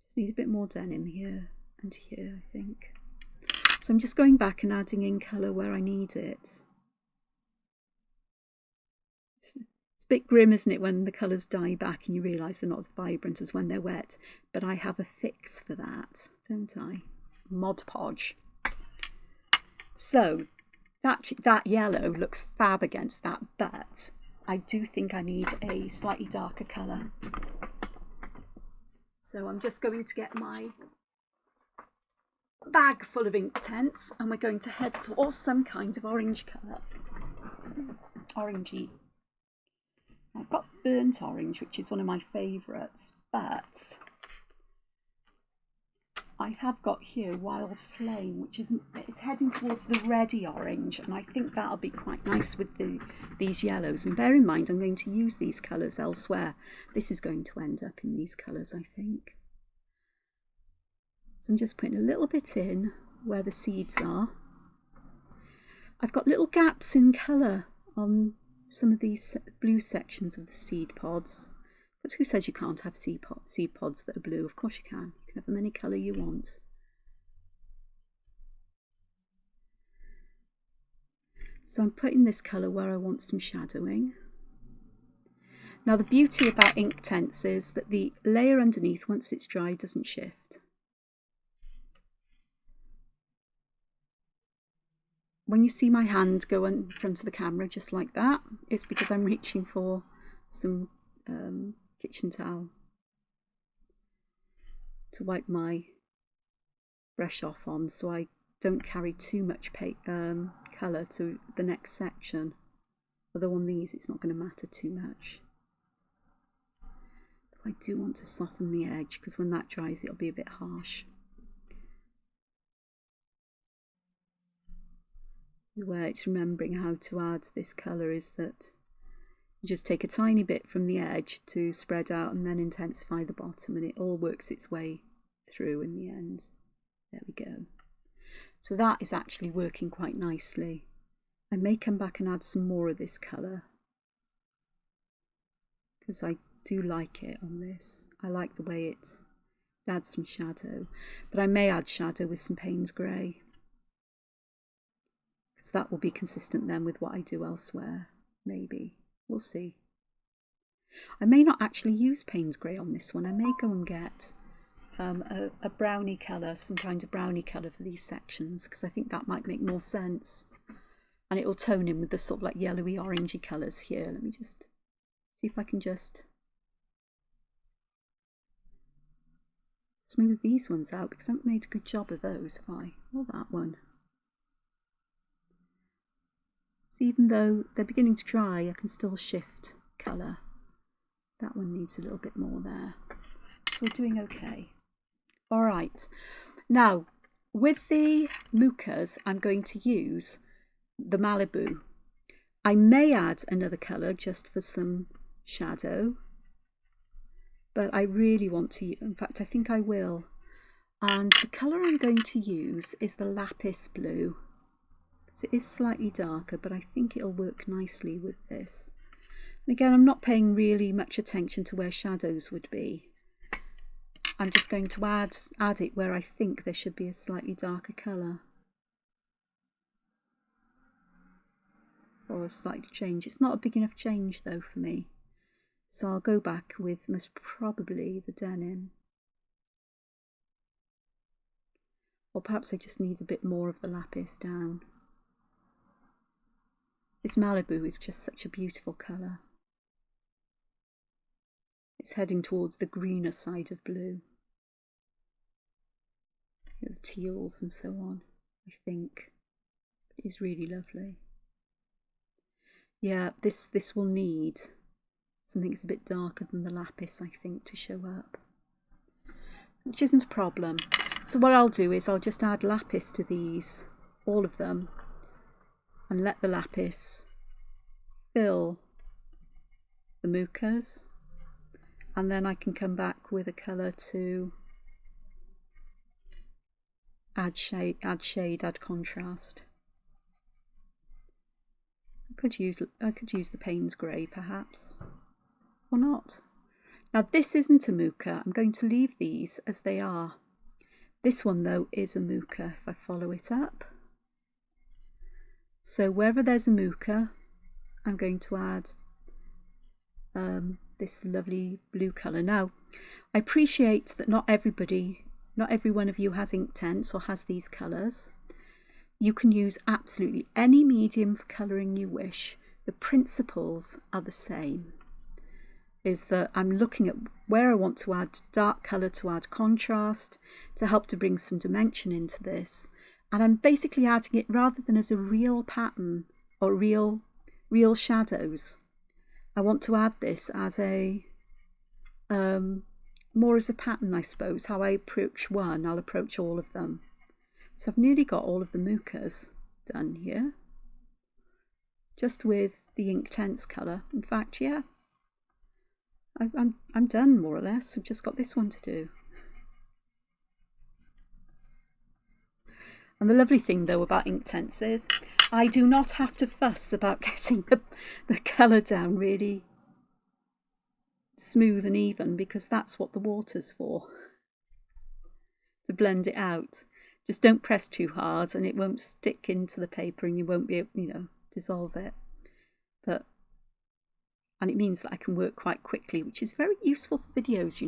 Just need a bit more denim here and here, I think. So I'm just going back and adding in colour where I need it. It's a bit grim, isn't it, when the colours die back and you realise they're not as vibrant as when they're wet. But I have a fix for that, don't I? Mod Podge. So that yellow looks fab against that, but I do think I need a slightly darker colour. So I'm just going to get my bag full of Inktense, and we're going to head for some kind of orange colour. Orangey. I've got burnt orange, which is one of my favourites, but I have got here Wild Flame, which is heading towards the reddy orange, and I think that'll be quite nice with these yellows. And bear in mind, I'm going to use these colours elsewhere. This is going to end up in these colours, I think. So I'm just putting a little bit in where the seeds are. I've got little gaps in colour on some of these blue sections of the seed pods. But who says you can't have seed pods that are blue? Of course you can. You can have them any colour you want. So I'm putting this colour where I want some shadowing. Now the beauty about Inktense is that the layer underneath, once it's dry, doesn't shift. When you see my hand go in front of the camera just like that, it's because I'm reaching for some kitchen towel to wipe my brush off on, so I don't carry too much colour to the next section. Although on these it's not going to matter too much. But I do want to soften the edge, because when that dries it'll be a bit harsh. Where it's remembering how to add this colour is that you just take a tiny bit from the edge to spread out and then intensify the bottom, and it all works its way through in the end. There we go. So that is actually working quite nicely. I may come back and add some more of this colour, because I do like it on this. I like the way it adds some shadow, but I may add shadow with some Payne's Grey. So that will be consistent then with what I do elsewhere, maybe. We'll see. I may not actually use Payne's Grey on this one. I may go and get a brownie colour, some kind of brownie colour for these sections, because I think that might make more sense. And it will tone in with the sort of like yellowy orangey colours here. Let me just see if I can just smooth these ones out, because I haven't made a good job of those, have I? Or that one. So even though they're beginning to dry, I can still shift colour. That one needs a little bit more there. So we're doing okay. All right. Now, with the Mukas, I'm going to use the Malibu. I may add another colour just for some shadow, but I really want to, in fact, I think I will. And the colour I'm going to use is the Lapis Blue. It is slightly darker, but I think it'll work nicely with this. And again, I'm not paying really much attention to where shadows would be. I'm just going to add it where I think there should be a slightly darker colour. Or a slightly change. It's not a big enough change though for me. So I'll go back with most probably the denim. Or perhaps I just need a bit more of the lapis down. This Malibu is just such a beautiful colour. It's heading towards the greener side of blue. The teals and so on, I think. It is really lovely. Yeah, this will need something that's a bit darker than the lapis, I think, to show up. Which isn't a problem. So what I'll do is I'll just add lapis to these, all of them, and let the lapis fill the Mukas. And then I can come back with a colour to add shade, add contrast. I could use the Payne's Grey perhaps, or not. Now this isn't a Muka. I'm going to leave these as they are. This one though is a Muka if I follow it up. So wherever there's a Muka, I'm going to add this lovely blue colour. Now, I appreciate that not every one of you has Inktense or has these colours. You can use absolutely any medium for colouring you wish. The principles are the same. Is that I'm looking at where I want to add dark colour to add contrast, to help to bring some dimension into this. And I'm basically adding it rather than as a real pattern or real shadows. I want to add this as a more as a pattern, I suppose. How I approach one, I'll approach all of them. So I've nearly got all of the Mukas done here, just with the Inktense colour. In fact, yeah, I'm done more or less. I've just got this one to do. And the lovely thing though about Inktense is I do not have to fuss about getting the colour down really smooth and even, because that's what the water's for, to blend it out. Just don't press too hard and it won't stick into the paper and you won't be able, dissolve it. And it means that I can work quite quickly, which is very useful for videos,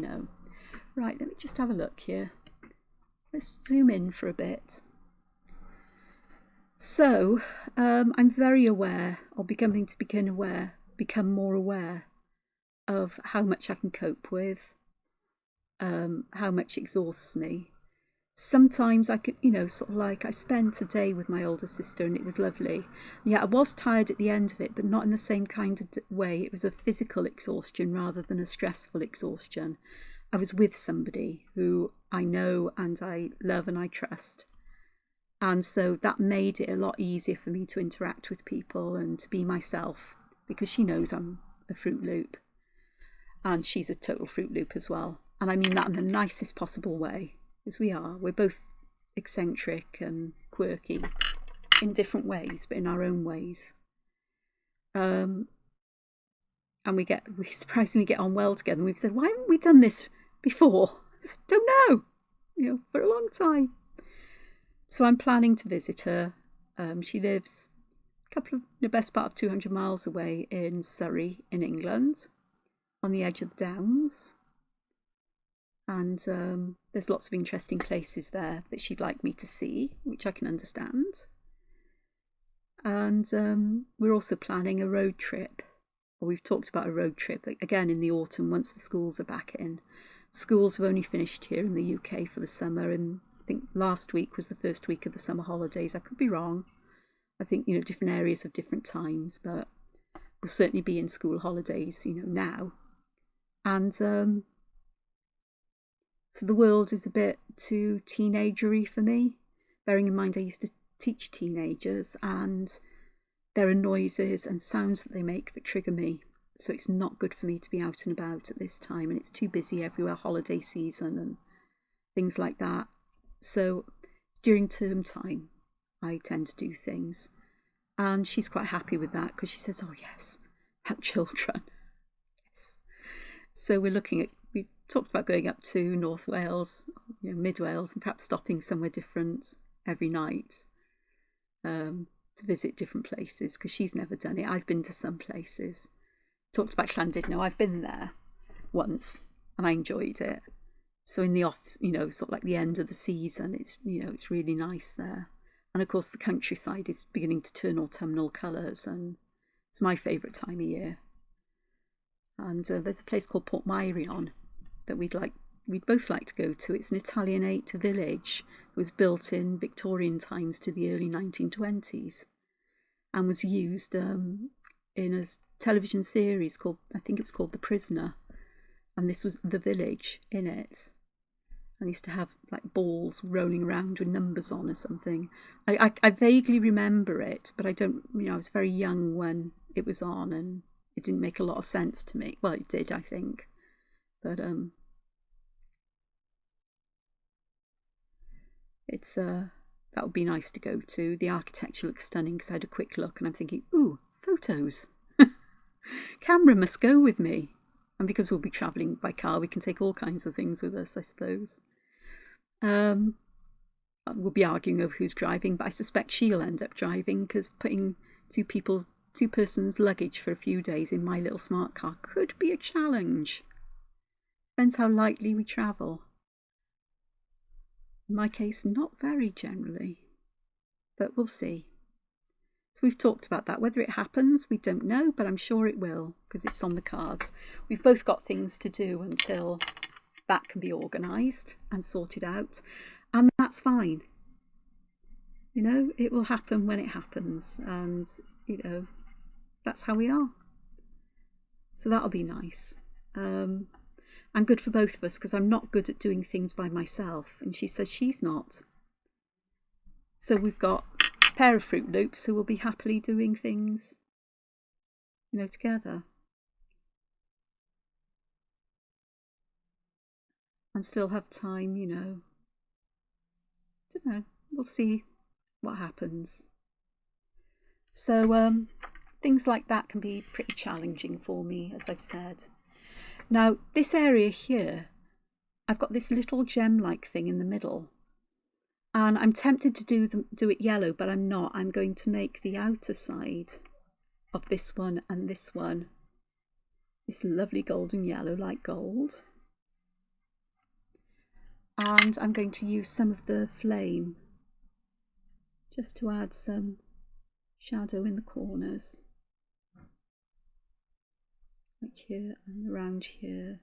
Right, let me just have a look here. Let's zoom in for a bit. So I'm very aware, or become more aware of how much I can cope with, how much exhausts me. Sometimes I could, sort of like I spent a day with my older sister and it was lovely. Yeah, I was tired at the end of it, but not in the same kind of way. It was a physical exhaustion rather than a stressful exhaustion. I was with somebody who I know and I love and I trust. And so that made it a lot easier for me to interact with people and to be myself, because she knows I'm a Fruit Loop and she's a total Fruit Loop as well. And I mean that in the nicest possible way. As we're both eccentric and quirky in different ways, but in our own ways. And we surprisingly get on well together. And we've said, why haven't we done this before? I said, don't know, for a long time. So I'm planning to visit her. She lives the best part of 200 miles away in Surrey in England, on the edge of the Downs. And there's lots of interesting places there that she'd like me to see, which I can understand. And we're also planning a road trip. Or we've talked about a road trip again in the autumn once the schools are back in. Schools have only finished here in the UK for the summer, and I think last week was the first week of the summer holidays. I could be wrong. I think, you know, different areas of different times, but we'll certainly be in school holidays, you know, now. And so the world is a bit too teenagery for me, bearing in mind I used to teach teenagers, and there are noises and sounds that they make that trigger me. So it's not good for me to be out and about at this time, and it's too busy everywhere, holiday season and things like that. So during term time, I tend to do things. And she's quite happy with that because she says, oh yes, have children. Yes. So we talked about going up to North Wales, you know, Mid Wales, and perhaps stopping somewhere different every night to visit different places, because she's never done it. I've been to some places. Talked about Llandudno. I've been there once and I enjoyed it. So in the off, you know, sort of like the end of the season, it's, you know, it's really nice there. And of course the countryside is beginning to turn autumnal colours, and it's my favourite time of year. And there's a place called Port Meirion that we'd both like to go to. It's an Italianate village. It was built in Victorian times to the early 1920s and was used in a television series called, I think it was called The Prisoner, and this was the village in it. And used to have like balls rolling around with numbers on or something. I vaguely remember it, but I don't, you know, I was very young when it was on and it didn't make a lot of sense to me. Well, it did, I think. But it's that would be nice to go to. The architecture looks stunning, because I had a quick look and I'm thinking, ooh, photos. Camera must go with me. And because we'll be travelling by car, we can take all kinds of things with us, I suppose. We'll be arguing over who's driving, but I suspect she'll end up driving, because putting two persons' luggage for a few days in my little smart car could be a challenge. Depends how lightly we travel. In my case, not very generally, but we'll see. So we've talked about that. Whether it happens, we don't know, but I'm sure it will, because it's on the cards. We've both got things to do until that can be organised and sorted out, and that's fine. You know, it will happen when it happens, and, you know, that's how we are. So that'll be nice. And good for both of us, because I'm not good at doing things by myself, and she says she's not. So we've got pair of Fruit Loops who will be happily doing things, you know, together, and still have time, you know. Don't know, we'll see what happens. So things like that can be pretty challenging for me, as I've said. Now this area here, I've got this little gem-like thing in the middle, and I'm tempted to do it yellow, but I'm not. I'm going to make the outer side of this one and this one this lovely golden yellow, like gold. And I'm going to use some of the flame just to add some shadow in the corners, like here and around here.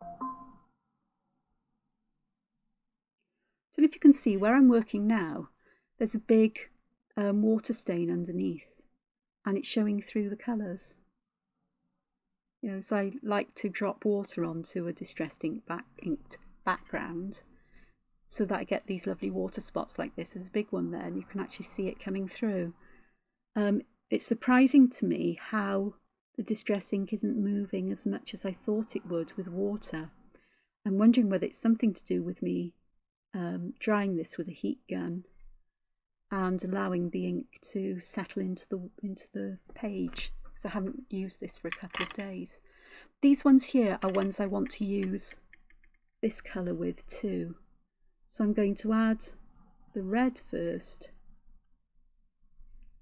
I don't know if you can see where I'm working now, there's a big water stain underneath, and it's showing through the colours. You know, so I like to drop water onto a distressed inked background so that I get these lovely water spots like this. There's a big one there and you can actually see it coming through. It's surprising to me how the distress ink isn't moving as much as I thought it would with water. I'm wondering whether it's something to do with me drying this with a heat gun and allowing the ink to settle into the page, because I haven't used this for a couple of days. These ones here are ones I want to use this colour with too. So I'm going to add the red first.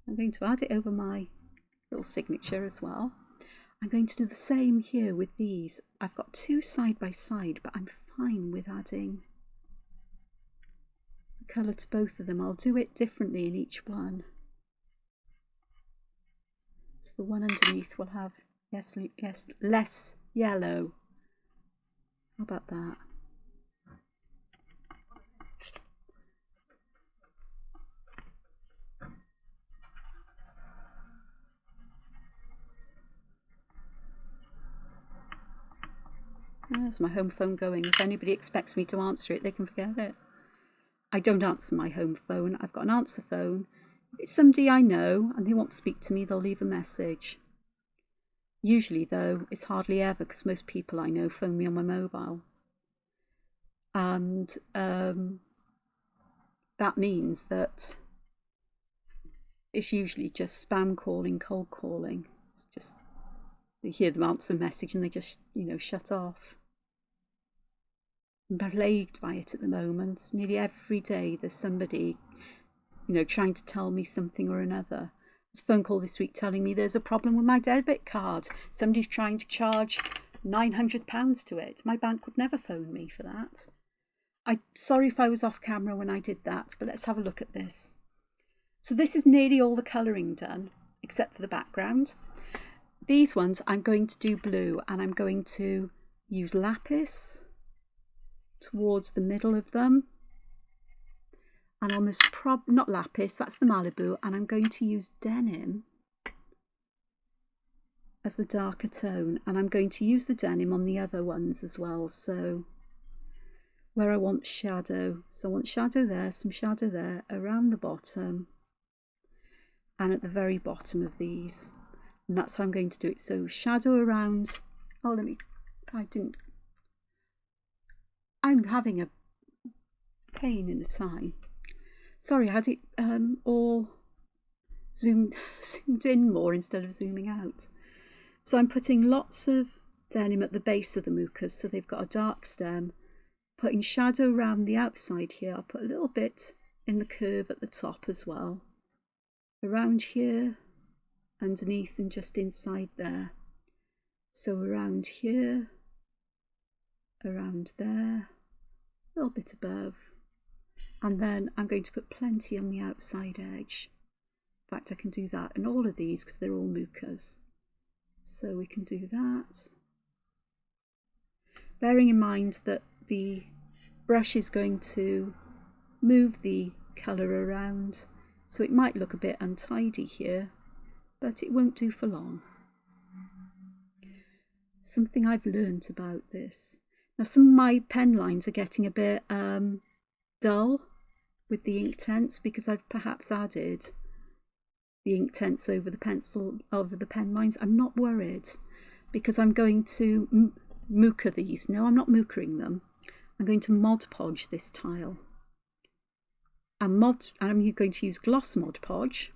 I'm going to add it over my little signature as well. I'm going to do the same here with these. I've got two side by side, but I'm fine with adding the colour to both of them. I'll do it differently in each one. So the one underneath will have less yellow. How about that? There's my home phone going. If anybody expects me to answer it, they can forget it. I don't answer my home phone. I've got an answer phone. If it's somebody I know and they want to speak to me, they'll leave a message. Usually, though, it's hardly ever, because most people I know phone me on my mobile. And that means that it's usually just spam calling, cold calling. It's just, they hear them answer a message and they just, shut off. I'm plagued by it at the moment. Nearly every day there's somebody, trying to tell me something or another. There's a phone call this week telling me there's a problem with my debit card. Somebody's trying to charge £900 to it. My bank would never phone me for that. I'm sorry if I was off camera when I did that, but let's have a look at this. So this is nearly all the colouring done, except for the background. These ones I'm going to do blue, and I'm going to use lapis towards the middle of them. And on this not lapis, that's the Malibu, and I'm going to use denim as the darker tone, and I'm going to use the denim on the other ones as well. So where I want shadow, so I want shadow there, some shadow there, around the bottom, and at the very bottom of these. And that's how I'm going to do it. So shadow around, I'm having a pain in the time. Sorry, I had it all zoomed in more instead of zooming out. So I'm putting lots of denim at the base of the mucas, so they've got a dark stem. Putting shadow around the outside here. I'll put a little bit in the curve at the top as well. Around here, underneath and just inside there. So around here, around there, a little bit above. And then I'm going to put plenty on the outside edge. In fact, I can do that in all of these because they're all mucas. So we can do that. Bearing in mind that the brush is going to move the colour around, so it might look a bit untidy here, but it won't do for long. Something I've learnt about this. Now some of my pen lines are getting a bit dull with the ink tents because I've perhaps added the ink tents over the pencil, over the pen lines. I'm not worried because I'm going to muca these. No, I'm not muckering them. I'm going to Mod Podge this tile. And I'm going to use Gloss Mod Podge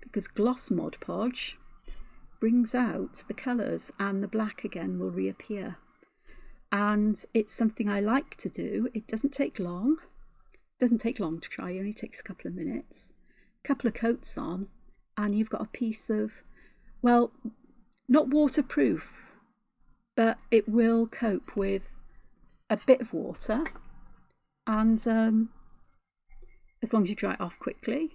because Gloss Mod Podge brings out the colours and the black again will reappear. And it's something I like to do. It doesn't take long. It doesn't take long to try. It only takes a couple of minutes. A couple of coats on and you've got a piece of, well, not waterproof, but it will cope with a bit of water, and as long as you dry it off quickly,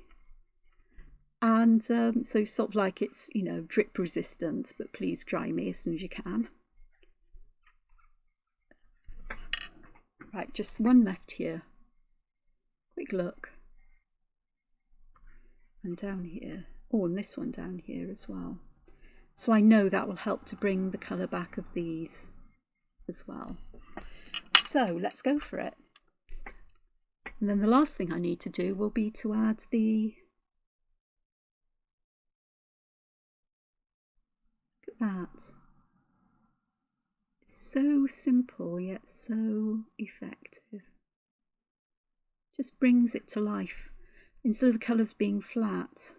and so sort of like it's drip resistant, but please dry me as soon as you can. Right, just one left here. Quick look, and down here. Oh, and this one down here as well. So I know that will help to bring the colour back of these as well. So let's go for it. And then the last thing I need to do will be to add the, look at that. It's so simple yet so effective. Just brings it to life. Instead of the colours being flat,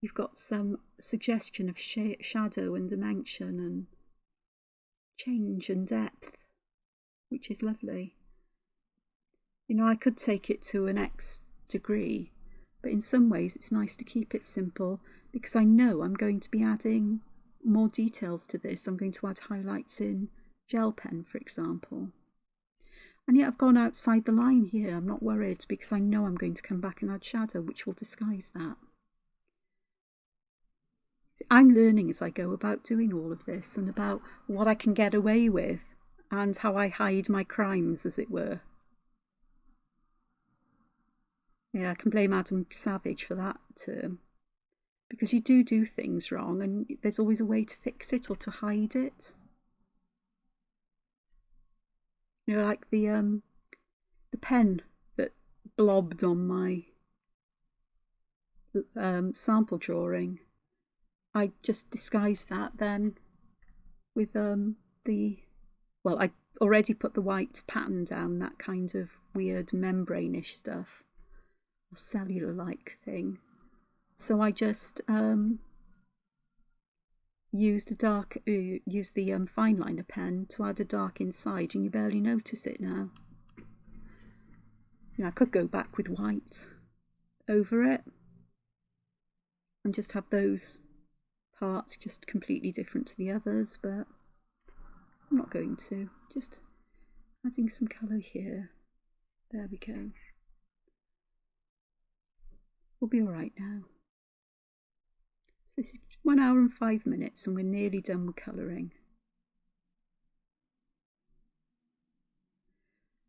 you've got some suggestion of shadow and dimension and change and depth, which is lovely. I could take it to an X degree, but in some ways it's nice to keep it simple because I know I'm going to be adding more details to this. I'm going to add highlights in gel pen, for example. And yet I've gone outside the line here. I'm not worried because I know I'm going to come back and add shadow, which will disguise that. I'm learning as I go about doing all of this and about what I can get away with and how I hide my crimes, as it were. Yeah, I can blame Adam Savage for that term, because you do things wrong and there's always a way to fix it or to hide it. You know, like the pen that blobbed on my sample drawing. I just disguised that then with well, I already put the white pattern down, that kind of weird membrane-ish stuff, or cellular-like thing. So I just used the fine liner pen to add a dark inside, and you barely notice it now. You know, I could go back with white over it and just have those parts just completely different to the others, but I'm not going to. Just adding some colour here. There we go. We'll be alright now. So this is 1 hour and 5 minutes and we're nearly done with colouring.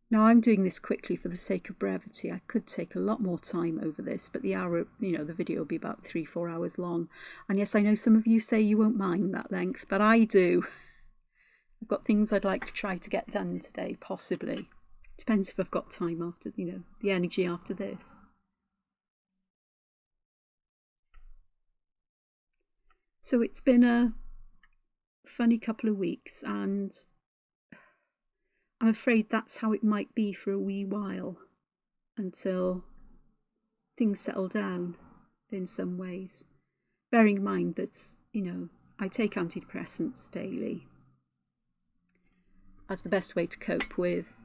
Now I'm doing this quickly for the sake of brevity. I could take a lot more time over this, but the hour, you know, the video will be about 3-4 hours long. And yes, I know some of you say you won't mind that length, but I do. I've got things I'd like to try to get done today, possibly. Depends if I've got time after, you know, the energy after this. So it's been a funny couple of weeks, and I'm afraid that's how it might be for a wee while, until things settle down in some ways. Bearing in mind that, you know, I take antidepressants daily as the best way to cope with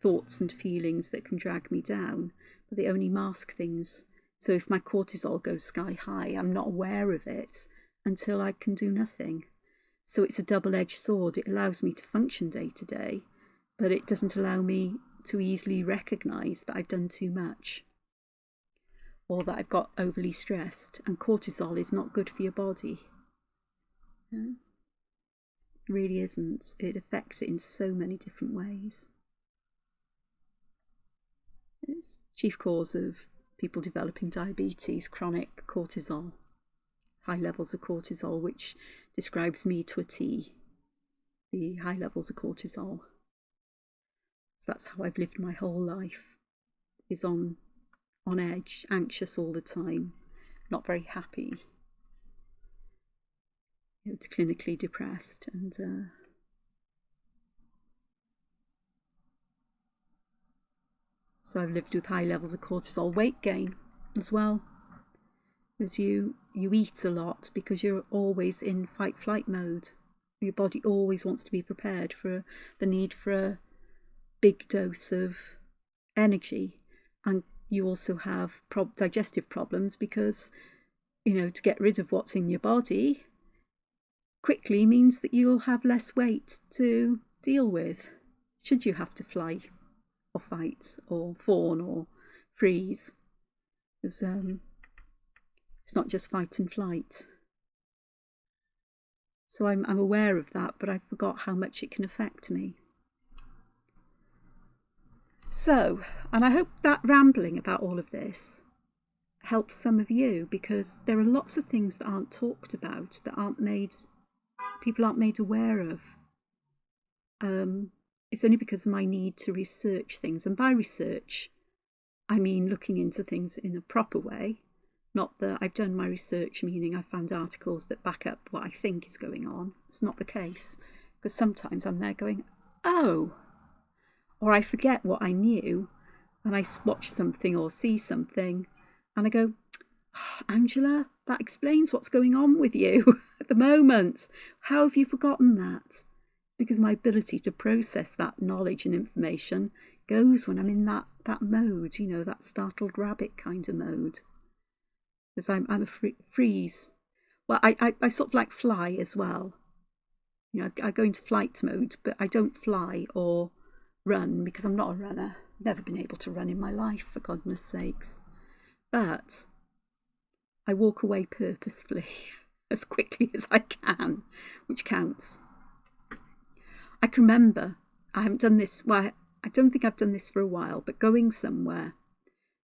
thoughts and feelings that can drag me down, but they only mask things. So if my cortisol goes sky high, I'm not aware of it until I can do nothing. So it's a double-edged sword. It allows me to function day to day, but it doesn't allow me to easily recognise that I've done too much or that I've got overly stressed. And cortisol is not good for your body. Yeah? It really isn't. It affects it in so many different ways. It's chief cause of people developing diabetes, chronic cortisol, high levels of cortisol, which describes me to a T, the high levels of cortisol. So that's how I've lived my whole life, is on edge, anxious all the time, not very happy, you know, clinically depressed, and so I've lived with high levels of cortisol. Weight gain as well, because you eat a lot because you're always in fight-flight mode. Your body always wants to be prepared for the need for a big dose of energy, and you also have digestive problems because, you know, to get rid of what's in your body quickly means that you'll have less weight to deal with should you have to fly or fight or fawn or freeze, because it's not just fight and flight. So I'm aware of that, but I forgot how much it can affect me. So, and I hope that rambling about all of this helps some of you, because there are lots of things that aren't talked about, that people aren't made aware of. It's only because of my need to research things, and by research I mean looking into things in a proper way, not that I've done my research meaning I found articles that back up what I think is going on. It's not the case, because sometimes I'm there going, oh, or I forget what I knew and I watch something or see something and I go, oh, Angela, that explains what's going on with you at the moment. How have you forgotten that? Because my ability to process that knowledge and information goes when I'm in that mode, you know, that startled rabbit kind of mode. Because I'm a freeze. Well, I sort of like fly as well. You know, I go into flight mode, but I don't fly or run because I'm not a runner. I've never been able to run in my life, for goodness sakes. But I walk away purposefully as quickly as I can, which counts. I can remember, I haven't done this, well, I don't think I've done this for a while, but going somewhere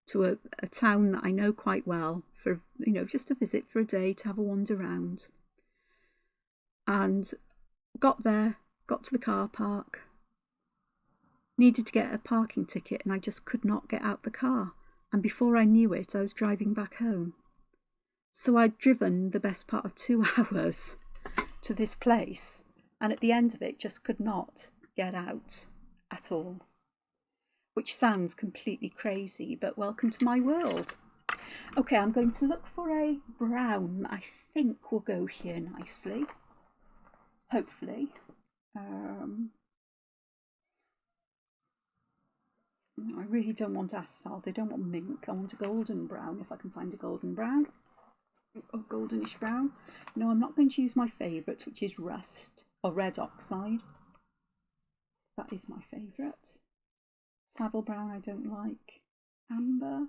to a town that I know quite well for, you know, just a visit for a day to have a wander around. And got there, got to the car park, needed to get a parking ticket and I just could not get out the car. And before I knew it, I was driving back home. So I'd driven the best part of 2 hours to this place, and at the end of it just could not get out at all. Which sounds completely crazy, but welcome to my world. Okay, I'm going to look for a brown I think will go here nicely. Hopefully. I really don't want asphalt. I don't want mink. I want a golden brown if I can find a golden brown. Or goldenish brown. No, I'm not going to use my favourite, which is rust or red oxide. That is my favourite. Saddle brown I don't like. Amber.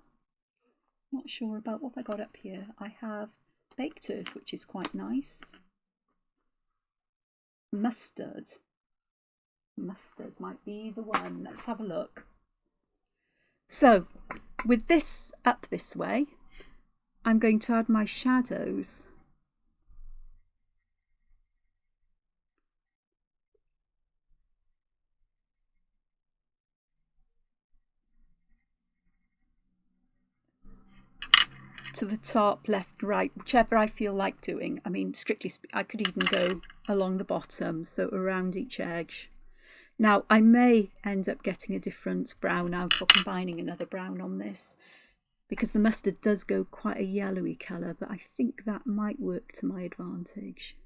Not sure about what I got up here. I have baked earth, which is quite nice. Mustard. Mustard might be the one. Let's have a look. So, with this up this way, I'm going to add my shadows. To the top, left, right, whichever I feel like doing. I mean, strictly speaking, I could even go along the bottom, so around each edge. Now, I may end up getting a different brown out or combining another brown on this, because the mustard does go quite a yellowy colour, but I think that might work to my advantage.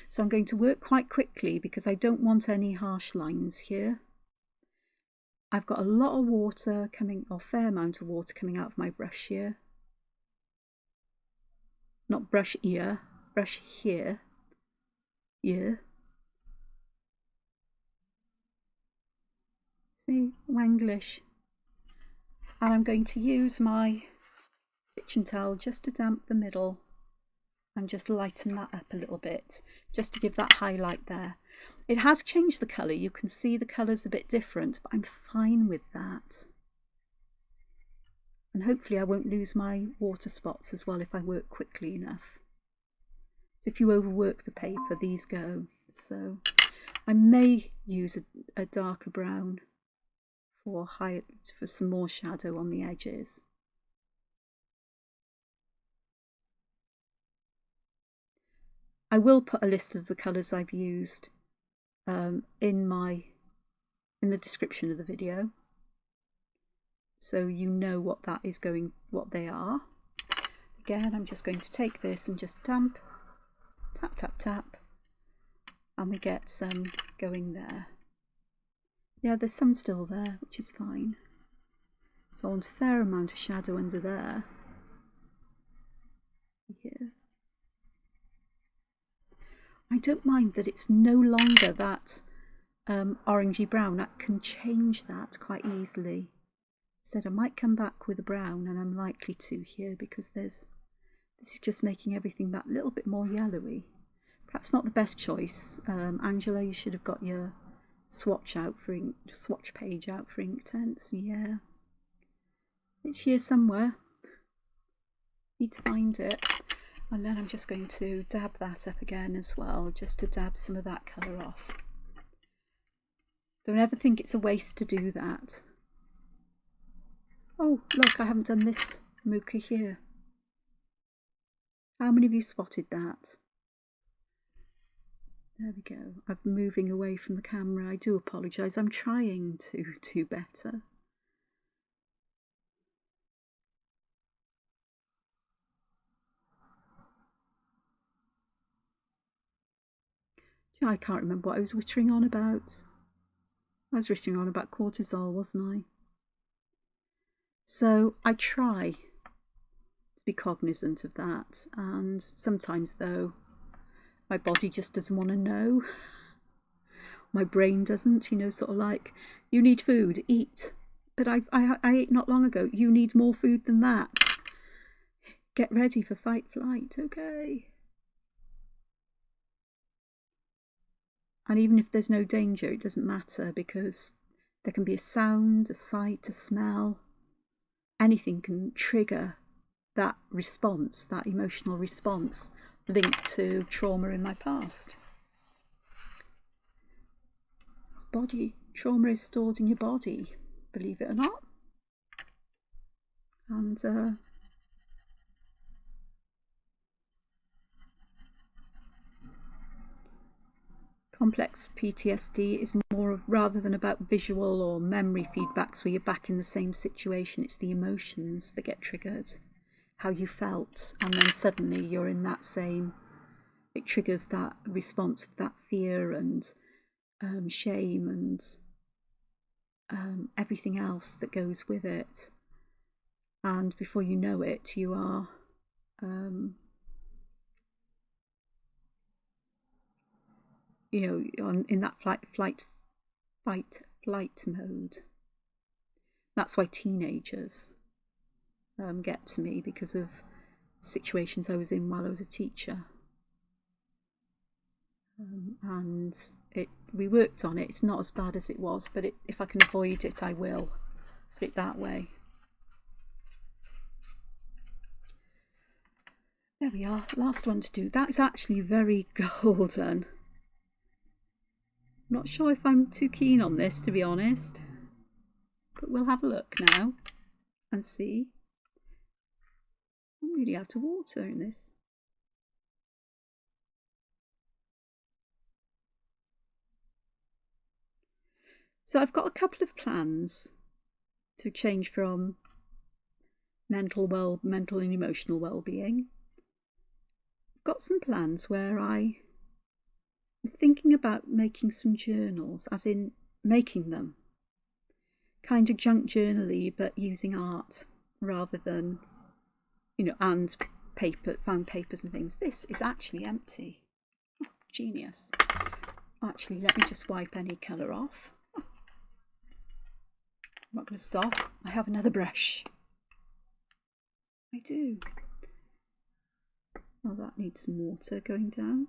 So I'm going to work quite quickly because I don't want any harsh lines here. I've got a lot of water coming, or a fair amount of water coming out of my brush here. Not brush here, brush here. Here. See, Wanglish. And I'm going to use my kitchen towel just to damp the middle and just lighten that up a little bit, just to give that highlight there. It has changed the colour. You can see the colour's a bit different, but I'm fine with that. And hopefully I won't lose my water spots as well if I work quickly enough. So if you overwork the paper, these go. So I may use a darker brown for some more shadow on the edges. I will put a list of the colours I've used in the description of the video, so you know what they are. Again, I'm just going to take this and just tap, tap, tap, and we get some going there. Yeah, there's some still there, which is fine. So I want a fair amount of shadow under there. Here. I don't mind that it's no longer that orangey brown. That can change that quite easily. Instead, I might come back with a brown, and I'm likely to here because this is just making everything that little bit more yellowy. Perhaps not the best choice. Angela, you should have got your swatch page out for Inktense. Yeah, it's here somewhere. Need to find it. And then I'm just going to dab that up again as well, just to dab some of that colour off. Don't ever think it's a waste to do that. Oh, look, I haven't done this mooka here. How many of you spotted that? There we go. I'm moving away from the camera. I do apologise. I'm trying to do better. I can't remember what I was wittering on about. I was wittering on about cortisol, wasn't I? So I try to be cognizant of that, and sometimes though my body just doesn't want to know. My brain doesn't, you know, sort of like, you need food, eat. But I ate not long ago. You need more food than that. Get ready for fight flight, okay? And even if there's no danger, it doesn't matter, because there can be a sound, a sight, a smell. Anything can trigger that response, that emotional response linked to trauma in my past. Body trauma is stored in your body, believe it or not. And complex PTSD is more rather than about visual or memory feedbacks where you're back in the same situation. It's the emotions that get triggered, how you felt, and then suddenly you're in that same, it triggers that response of that fear and shame and everything else that goes with it. And before you know it, you are in that fight flight mode. That's why teenagers get to me, because of situations I was in while I was a teacher. And we worked on it. It's not as bad as it was, but if I can avoid it, I will. Put it that way. There we are, last one to do. That is actually very golden. Not sure if I'm too keen on this, to be honest, but we'll have a look now and see. I'm really out of water in this. So I've got a couple of plans to change from mental and emotional well-being. I've got some plans where I'm thinking about making some journals, as in making them kind of junk journal-y, but using art rather than, and paper, found papers and things. This is actually empty. Oh, genius. Actually, let me just wipe any colour off. I'm not going to stop. I have another brush. I do. Oh, that needs some water going down.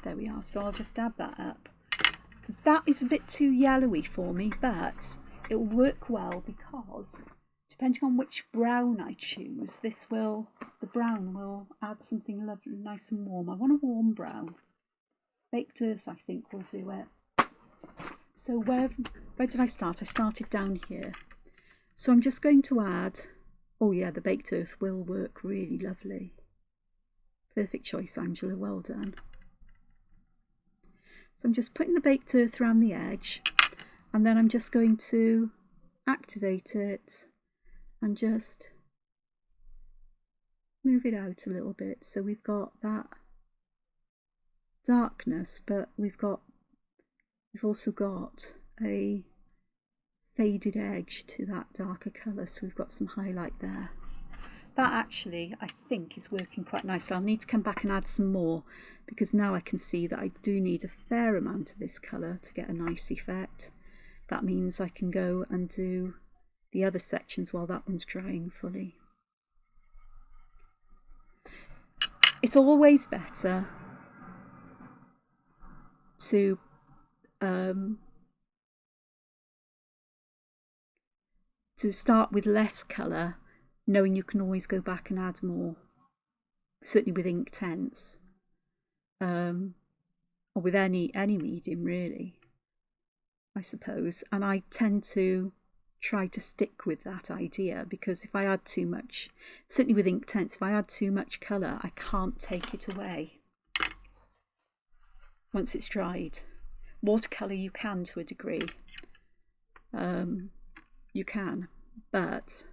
There we are. So I'll just dab that up. That is a bit too yellowy for me, but it will work well because depending on which brown I choose, the brown will add something lovely, nice and warm. I want a warm brown. Baked earth, I think, will do it. So where did I start? I started down here. So I'm just going to add, oh yeah, the baked earth will work really lovely. Perfect choice, Angela, well done. So I'm just putting the baked earth around the edge, and then I'm just going to activate it and just move it out a little bit. So we've got that darkness, but we've also got a faded edge to that darker colour, so we've got some highlight there. That actually, I think, is working quite nicely. I'll need to come back and add some more, because now I can see that I do need a fair amount of this colour to get a nice effect. That means I can go and do the other sections while that one's drying fully. It's always better to start with less colour, knowing you can always go back and add more, certainly with ink tints, or with any medium really, I suppose. And I tend to try to stick with that idea, because if I add too much, certainly with ink tints, if I add too much colour, I can't take it away once it's dried. Watercolour you can to a degree, you can, but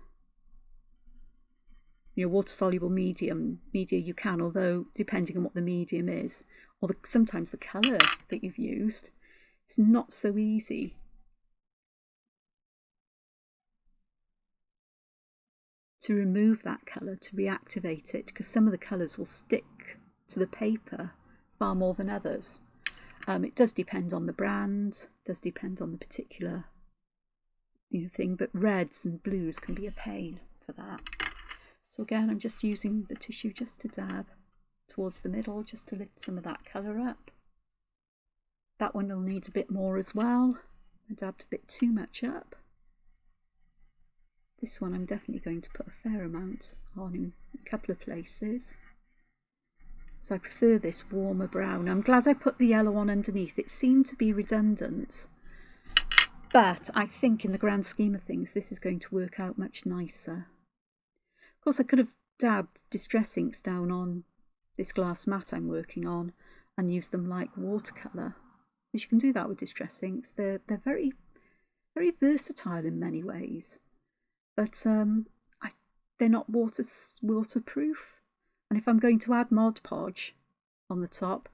water-soluble media you can, although depending on what the medium is, or sometimes the colour that you've used, it's not so easy to remove that colour, to reactivate it, because some of the colours will stick to the paper far more than others. It does depend on the brand, does depend on the particular thing, but reds and blues can be a pain for that. So again, I'm just using the tissue just to dab towards the middle, just to lift some of that colour up. That one will need a bit more as well. I dabbed a bit too much up. This one I'm definitely going to put a fair amount on in a couple of places. So I prefer this warmer brown. I'm glad I put the yellow on underneath. It seemed to be redundant, but I think in the grand scheme of things, this is going to work out much nicer. Of course, I could have dabbed distress inks down on this glass mat I'm working on and used them like watercolour. Because you can do that with distress inks. They're very, very versatile in many ways, but they're not waterproof. And if I'm going to add Mod Podge on the top,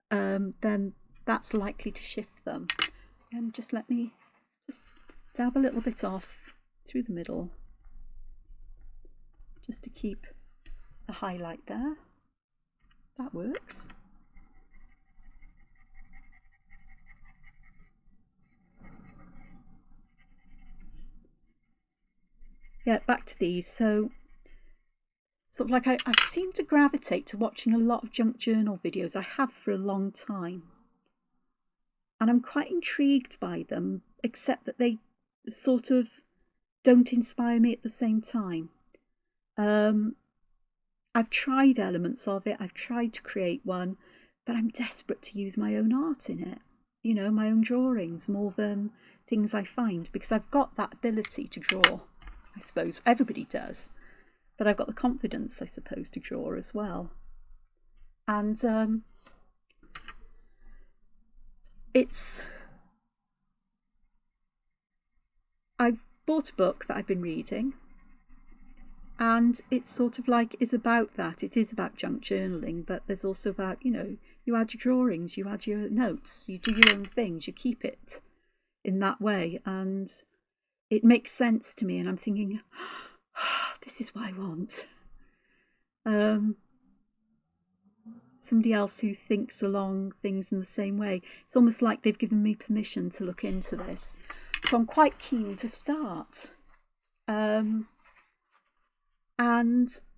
then that's likely to shift them. And just let me just dab a little bit off through the middle, just to keep a highlight there. That works. Yeah, back to these. So sort of like I seem to gravitate to watching a lot of junk journal videos. I have for a long time. And I'm quite intrigued by them, except that they sort of don't inspire me at the same time. I've tried elements of it. I've tried to create one, but I'm desperate to use my own art in it. You know, my own drawings more than things I find, because I've got that ability to draw, I suppose. Everybody does. But I've got the confidence, I suppose, to draw as well. And I've bought a book that I've been reading, and it's sort of like is about that. It is about junk journaling, but there's also about, you know, you add your drawings, you add your notes, you do your own things, you keep it in that way, and it makes sense to me. And I'm thinking, this is what I want. Somebody else who thinks along things in the same way. It's almost like they've given me permission to look into this. So I'm quite keen to start. And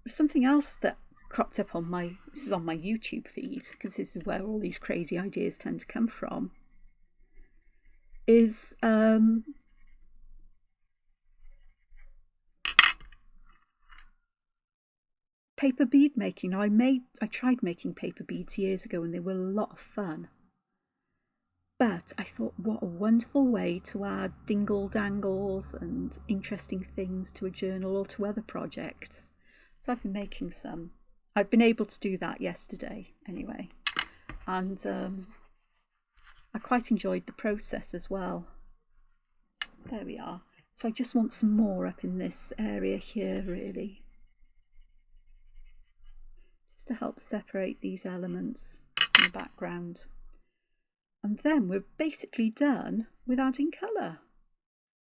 something else that cropped up on this is on my YouTube feed, because this is where all these crazy ideas tend to come from, is paper bead making. Now I tried making paper beads years ago, and they were a lot of fun. But I thought, what a wonderful way to add dingle-dangles and interesting things to a journal or to other projects. So I've been making some. I've been able to do that yesterday anyway. And I quite enjoyed the process as well. There we are. So I just want some more up in this area here, really, just to help separate these elements in the background. And then we're basically done with adding colour.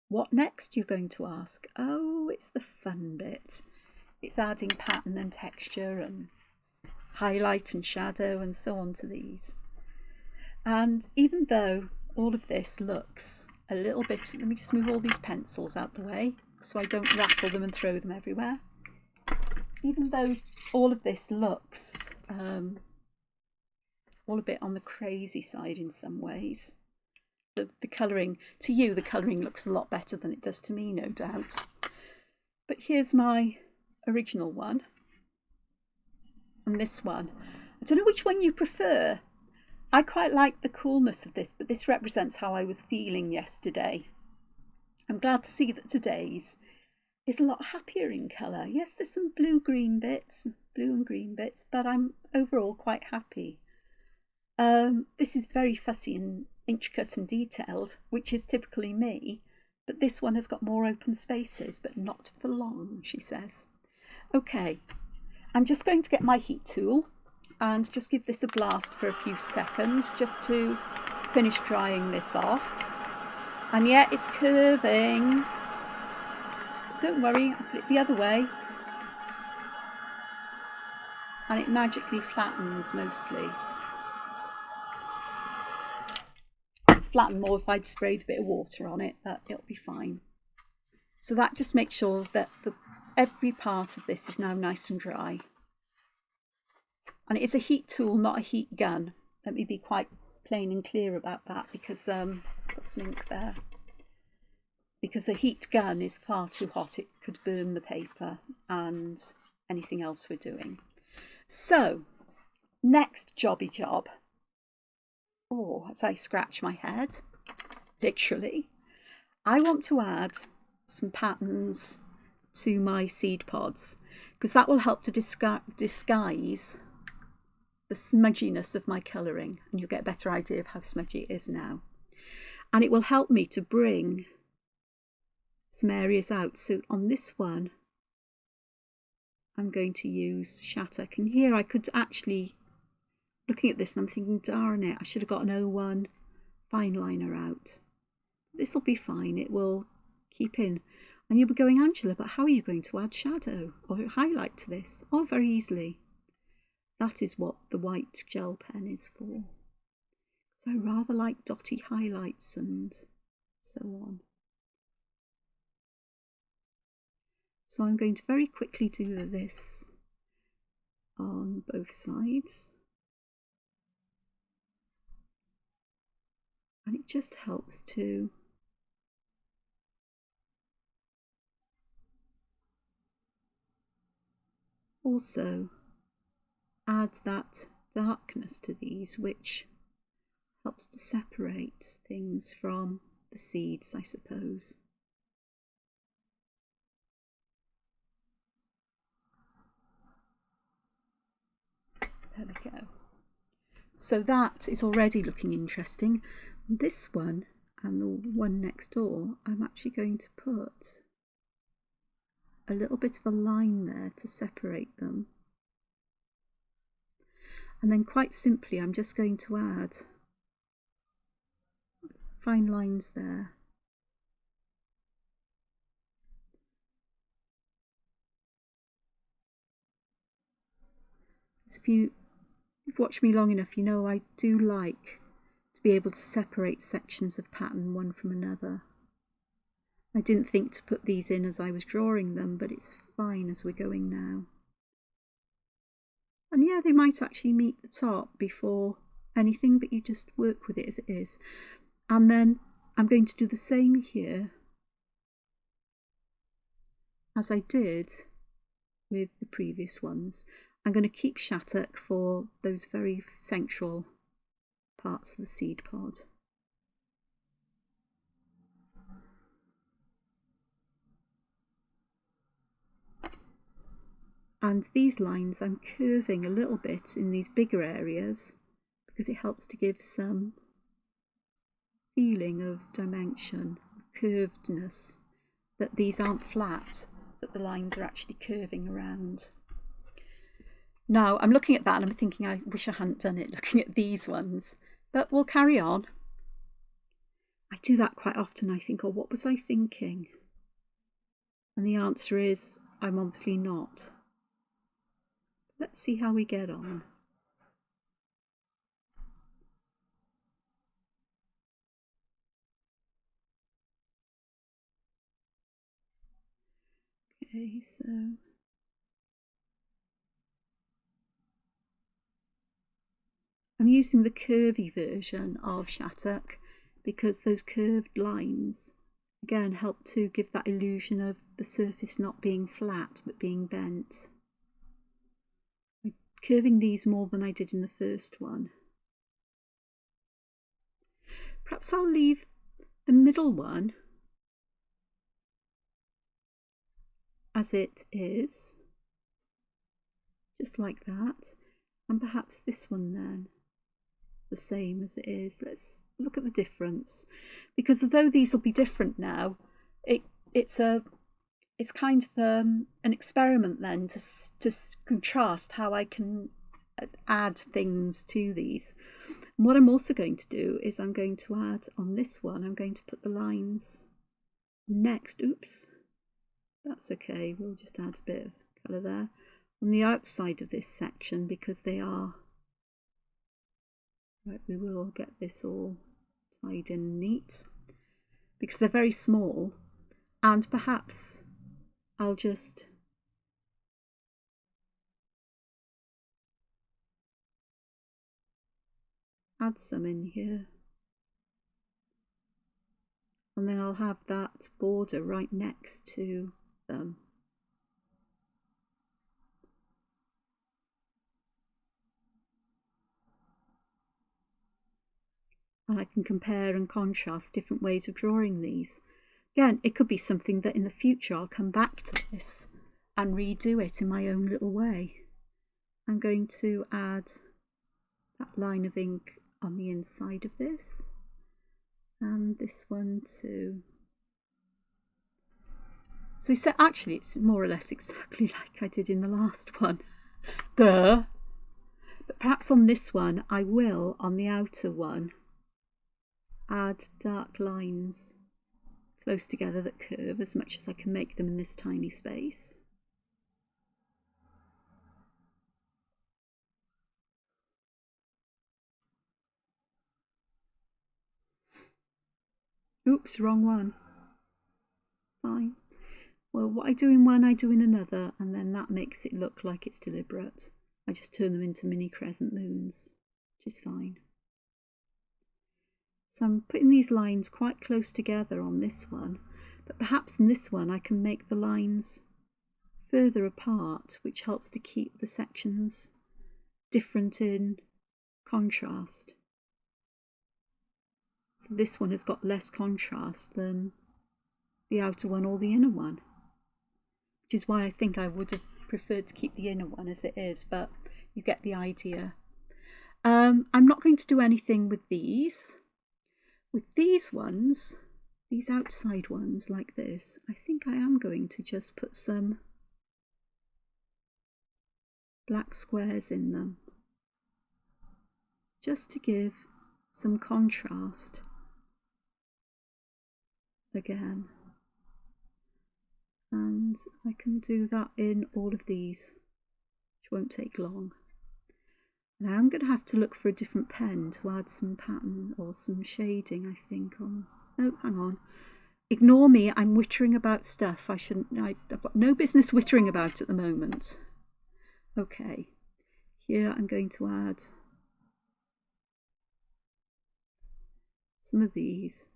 What next, you're going to ask? Oh, it's the fun bit. It's adding pattern and texture and highlight and shadow and so on to these. And even though all of this looks a little bit, let me just move all these pencils out the way so I don't rattle them and throw them everywhere. Even though all of this looks all a bit on the crazy side in some ways, the colouring, to you the colouring looks a lot better than it does to me, no doubt. But here's my original one, and this one. I don't know which one you prefer. I quite like the coolness of this, but this represents how I was feeling yesterday. I'm glad to see that today's is a lot happier in colour. Yes, there's some blue and green bits, but I'm overall quite happy. This is very fussy and intricate and detailed, which is typically me, but this one has got more open spaces, but not for long, she says. Okay, I'm just going to get my heat tool and just give this a blast for a few seconds just to finish drying this off. And yeah, it's curving. Don't worry, I'll put it the other way. And it magically flattens mostly. Flatten more if I'd sprayed a bit of water on it, but it'll be fine. So that just makes sure that every part of this is now nice and dry. And it's a heat tool, not a heat gun. Let me be quite plain and clear about that, because I've got some ink there. Because a heat gun is far too hot. It could burn the paper and anything else we're doing. So next jobby job. Oh, as I scratch my head, literally, I want to add some patterns to my seed pods, because that will help to disguise the smudginess of my colouring, and you'll get a better idea of how smudgy it is now. And it will help me to bring some areas out. So on this one, I'm going to use Shattuck. And here I could actually, looking at this, and I'm thinking, darn it, I should have got an 01 fine liner out. This will be fine, it will keep in. And you'll be going, Angela, but how are you going to add shadow or highlight to this? Oh, very easily. That is what the white gel pen is for. So I rather like dotty highlights and so on. So I'm going to very quickly do this on both sides. And it just helps to also add that darkness to these, which helps to separate things from the seeds, I suppose. There we go. So that is already looking interesting. This one and the one next door, I'm actually going to put a little bit of a line there to separate them. And then quite simply, I'm just going to add fine lines there. So if you've watched me long enough, you know I do like to be able to separate sections of pattern one from another. I didn't think to put these in as I was drawing them, but it's fine as we're going now. And yeah, they might actually meet the top before anything, but you just work with it as it is. And then I'm going to do the same here as I did with the previous ones. I'm going to keep Shattuck for those very central parts of the seed pod. And these lines I'm curving a little bit in these bigger areas because it helps to give some feeling of dimension, curvedness, that these aren't flat, that the lines are actually curving around. Now I'm looking at that and I'm thinking I wish I hadn't done it looking at these ones, but we'll carry on. I do that quite often. I think, oh, what was I thinking? And the answer is, I'm obviously not. Let's see how we get on. Okay, so I'm using the curvy version of Shattuck because those curved lines again help to give that illusion of the surface not being flat but being bent. I'm curving these more than I did in the first one. Perhaps I'll leave the middle one as it is, just like that, and perhaps this one then the same as it is. Let's look at the difference, because although these will be different now, it's kind of an experiment then to contrast how I can add things to these. And what I'm also going to do is I'm going to add on this one, I'm going to put the lines next. Oops, that's okay, we'll just add a bit of colour there on the outside of this section because they are right. We will get this all tied in neat because they're very small, and perhaps I'll just add some in here, and then I'll have that border right next to them. and I can compare and contrast different ways of drawing these. Again, it could be something that in the future I'll come back to this and redo it in my own little way. I'm going to add that line of ink on the inside of this, and this one too. So actually it's more or less exactly like I did in the last one. But perhaps on this one I will, on the outer one, add dark lines close together that curve as much as I can make them in this tiny space. Oops, wrong one. Fine. Well, what I do in one, I do in another, and then that makes it look like it's deliberate. I just turn them into mini crescent moons, which is fine. So I'm putting these lines quite close together on this one, but perhaps in this one I can make the lines further apart, which helps to keep the sections different in contrast. So this one has got less contrast than the outer one or the inner one, which is why I think I would have preferred to keep the inner one as it is, but you get the idea. I'm not going to do anything with these. With these ones, these outside ones like this, I think I am going to just put some black squares in them, just to give some contrast again. And I can do that in all of these, which won't take long. Now I'm going to have to look for a different pen to add some pattern or some shading, I think. Oh, hang on. Ignore me, I'm wittering about stuff I've got no business wittering about at the moment. Okay, here I'm going to add some of these,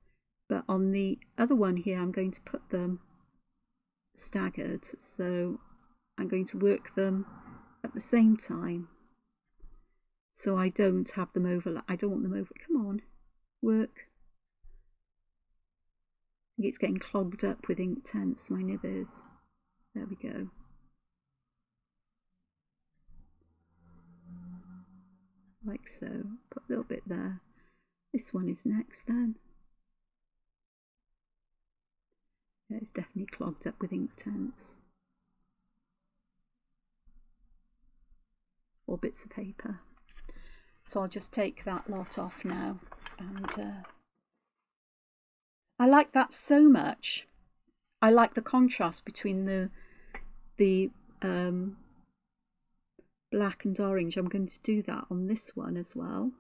but on the other one here I'm going to put them staggered, so I'm going to work them at the same time so I don't have them overlap. I don't want them over. Come on, work. I think it's getting clogged up with ink tents, my nib is. There we go. Like so. Put a little bit there. This one is next then. Yeah, it's definitely clogged up with ink tents. Or bits of paper. So I'll just take that lot off now. And I like that so much. I like the contrast between the black and orange. I'm going to do that on this one as well.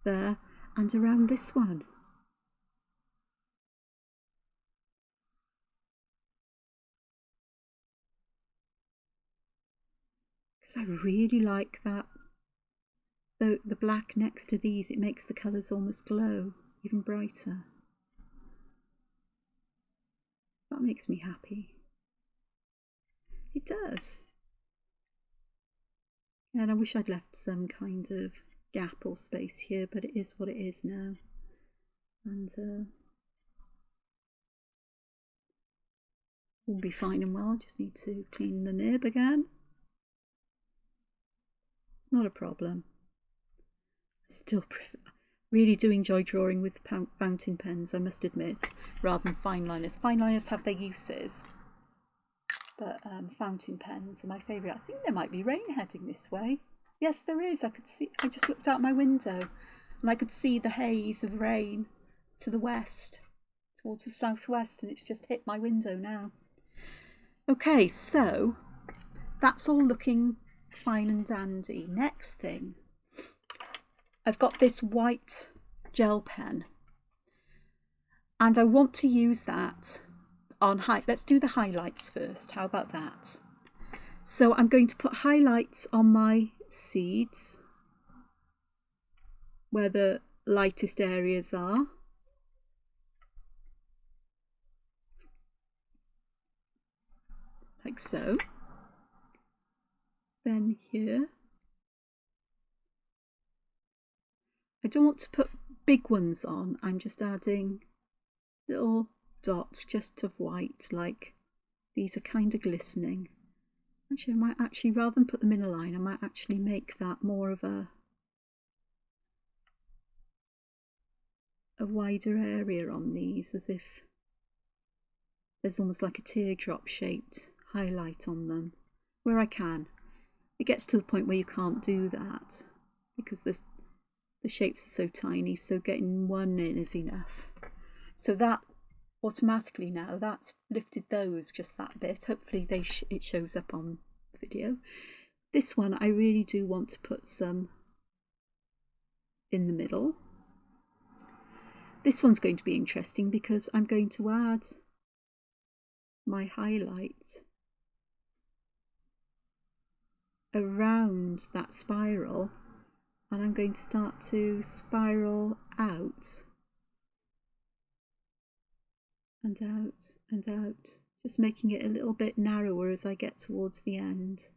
There, and around this one. Because I really like that. The black next to these, it makes the colours almost glow, even brighter. That makes me happy. It does. And I wish I'd left some kind of gap or space here, but it is what it is now. And will be fine and well. Just need to clean the nib again. It's not a problem. I still really do enjoy drawing with fountain pens, I must admit, rather than fine liners. Fine liners have their uses, but fountain pens are my favourite. I think there might be rain heading this way. Yes, there is. I could see. I just looked out my window and I could see the haze of rain to the west, towards the southwest, and it's just hit my window now. Okay, so that's all looking fine and dandy. Next thing, I've got this white gel pen and I want to use that on let's do the highlights first. How about that? So I'm going to put highlights on my seeds where the lightest areas are. Like so. Then here. I don't want to put big ones on, I'm just adding little dots just of white, like these are kind of glistening. Actually, I might actually, rather than put them in a line, I might actually make that more of a wider area on these, as if there's almost like a teardrop shaped highlight on them, where I can. It gets to the point where you can't do that because the shapes are so tiny, so getting one in is enough. So that automatically now, that's lifted those just that bit. Hopefully it shows up on the video. This one I really do want to put some in the middle. This one's going to be interesting because I'm going to add my highlight around that spiral, and I'm going to start to spiral out and out and out, just making it a little bit narrower as I get towards the end.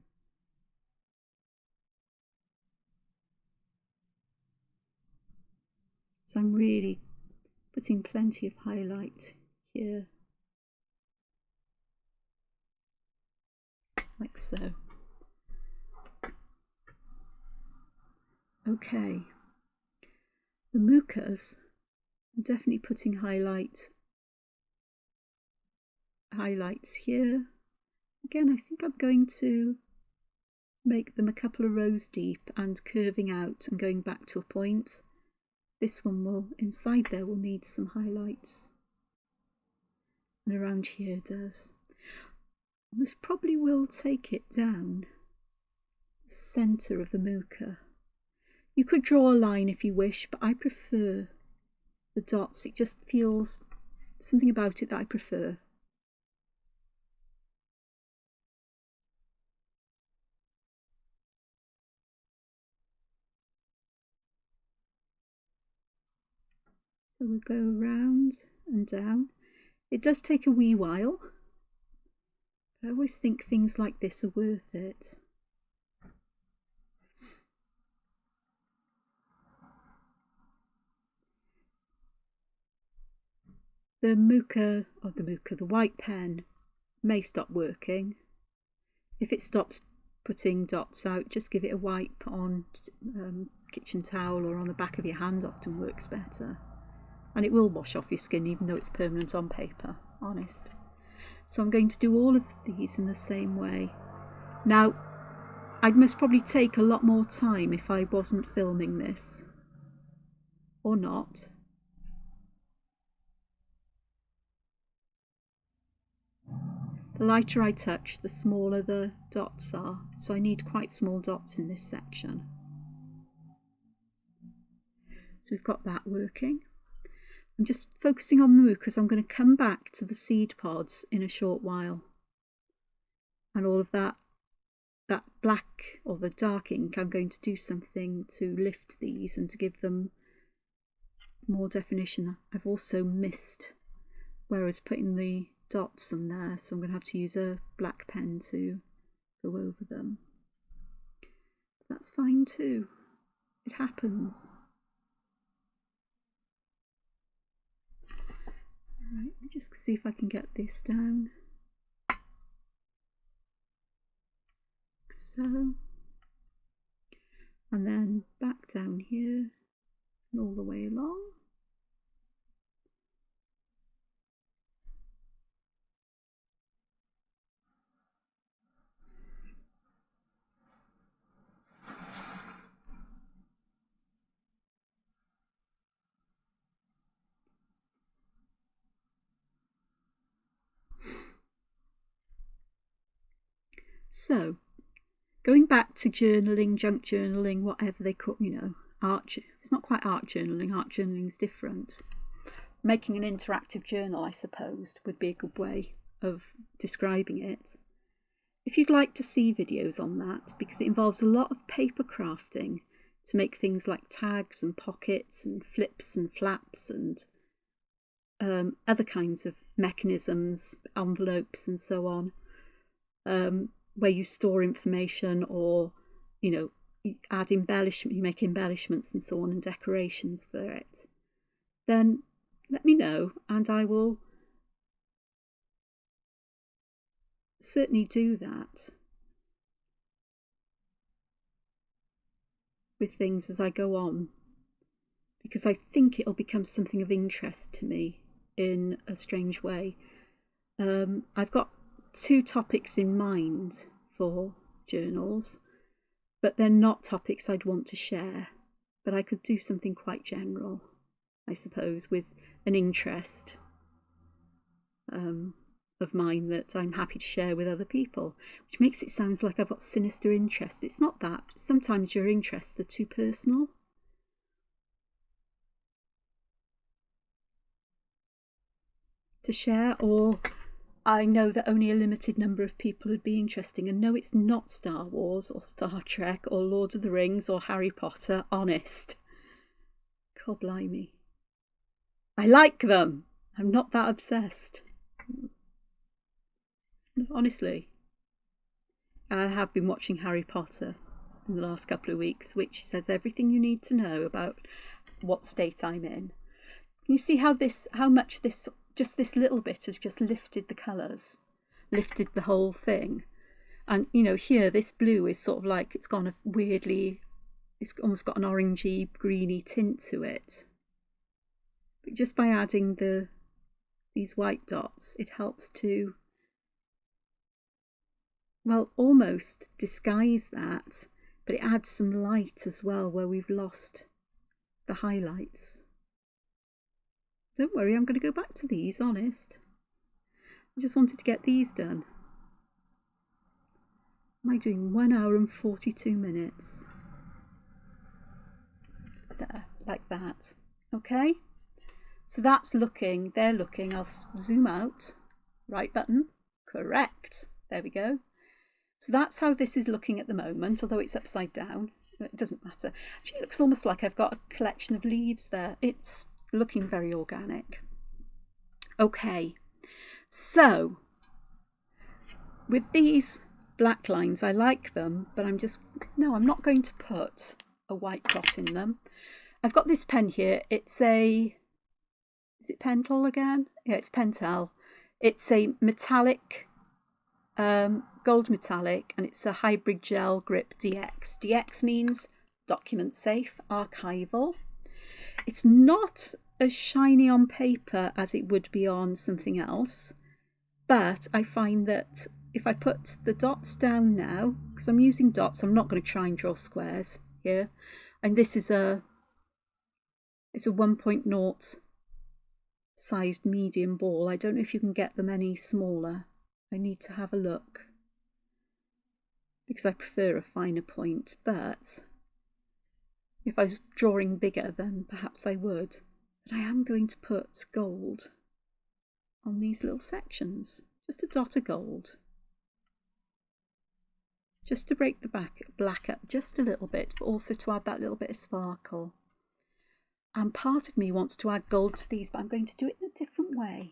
So I'm really putting plenty of highlight here, like so. Okay, the mucas, I'm definitely putting highlights here. Again, I think I'm going to make them a couple of rows deep and curving out and going back to a point. This one will, inside there, will need some highlights. And around here does. This probably will take it down the centre of the muca. You could draw a line if you wish, but I prefer the dots. It just feels something about it that I prefer. So we'll go round and down. It does take a wee while. I always think things like this are worth it. The white pen may stop working. If it stops putting dots out, just give it a wipe on kitchen towel or on the back of your hand, often works better. And it will wash off your skin even though it's permanent on paper, honest. So I'm going to do all of these in the same way. Now, I must probably take a lot more time if I wasn't filming this, or not. The lighter I touch, the smaller the dots are, so I need quite small dots in this section. So we've got that working. I'm just focusing on the mucus because I'm going to come back to the seed pods in a short while. And all of that black or the dark ink, I'm going to do something to lift these and to give them more definition. I've also missed where I was putting the dots on there, so I'm going to have to use a black pen to go over them. But that's fine too. It happens. Right, let me just see if I can get this down. Like so. And then back down here and all the way along. So, going back to journaling, junk journaling, whatever they call, it's not quite art journaling. Art journaling is different. Making an interactive journal, I suppose, would be a good way of describing it. If you'd like to see videos on that, because it involves a lot of paper crafting to make things like tags and pockets and flips and flaps and other kinds of mechanisms, envelopes and so on. where you store information, or you add embellishment, you make embellishments and so on, and decorations for it, then let me know and I will certainly do that with things as I go on, because I think it'll become something of interest to me in a strange way. I've got 2 topics in mind for journals, but they're not topics I'd want to share. But I could do something quite general, I suppose, with an interest of mine that I'm happy to share with other people, which makes it sound like I've got sinister interests. It's not that. Sometimes your interests are too personal. To share, or I know that only a limited number of people would be interesting. And no, it's not Star Wars or Star Trek or Lord of the Rings or Harry Potter, honest. God blimey. I like them. I'm not that obsessed. Honestly. I have been watching Harry Potter in the last couple of weeks, which says everything you need to know about what state I'm in. Can you see how much this little bit has just lifted the colours, lifted the whole thing? And here this blue is sort of like it's gone it's almost got an orangey greeny tint to it. But just by adding these white dots, it helps to, well, almost disguise that, but it adds some light as well where we've lost the highlights. Don't worry, I'm going to go back to these, honest. I just wanted to get these done. Am I doing 1 hour and 42 minutes? There, like that. Okay? So they're looking. I'll zoom out. Right button. Correct. There we go. So that's how this is looking at the moment, although it's upside down. It doesn't matter. Actually, it looks almost like I've got a collection of leaves there. It's looking very organic. Okay, so with these black lines, I like them, but I'm not going to put a white dot in them. I've got this pen here. Is it Pentel again? Yeah, it's Pentel. It's a metallic, gold metallic, and it's a hybrid gel grip DX. DX means document safe, archival. It's not as shiny on paper as it would be on something else, but I find that if I put the dots down now, because I'm using dots, I'm not going to try and draw squares here, and this is it's a 1.0 sized medium ball. I don't know if you can get them any smaller. I need to have a look because I prefer a finer point, but if I was drawing bigger, then perhaps I would. But I am going to put gold on these little sections, just a dot of gold, just to break the black up just a little bit, but also to add that little bit of sparkle. And part of me wants to add gold to these, but I'm going to do it in a different way.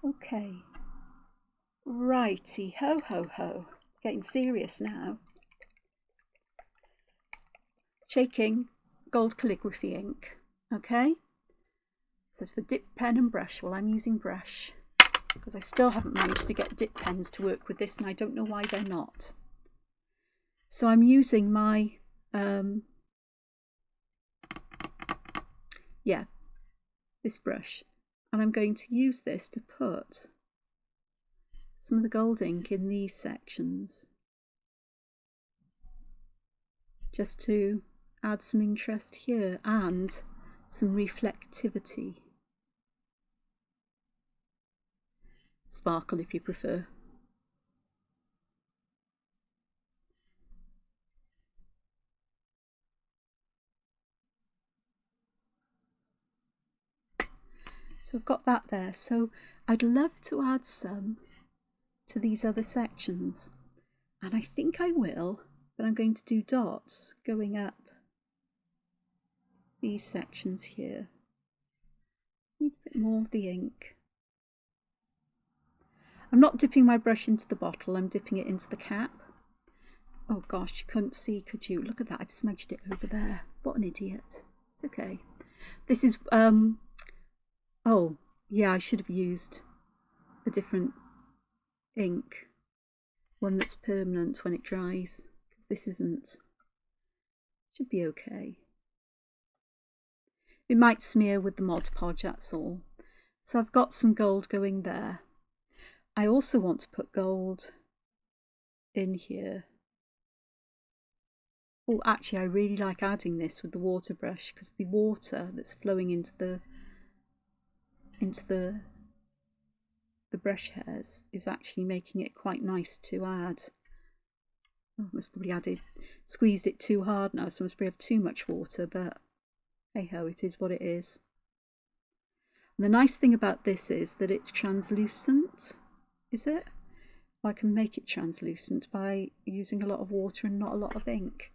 Okay. Righty ho ho ho. Getting serious now. Shaking gold calligraphy ink. Okay. It says for dip pen and brush. Well, I'm using brush because I still haven't managed to get dip pens to work with this, and I don't know why they're not. So I'm using my this brush, and I'm going to use this to put some of the gold ink in these sections, just to add some interest here and some reflectivity. Sparkle if you prefer. So I've got that there. So I'd love to add some to these other sections, and I think I will, but I'm going to do dots going up these sections here. Need a bit more of the ink. I'm not dipping my brush into the bottle, I'm dipping it into the cap. Oh gosh, you couldn't see, could you? Look at that, I've smudged it over there. What an idiot. It's okay. This is, oh, yeah, I should have used a different ink. One that's permanent when it dries, because this isn't. Should be okay. It might smear with the Mod Podge, that's all. So I've got some gold going there. I also want to put gold in here. Oh, actually, I really like adding this with the water brush, because the water that's flowing into the brush hairs is actually making it quite nice to add. Oh, I must probably squeezed it too hard now, so I must probably have too much water, but hey ho, it is what it is. And the nice thing about this is that it's translucent, is it? I can make it translucent by using a lot of water and not a lot of ink.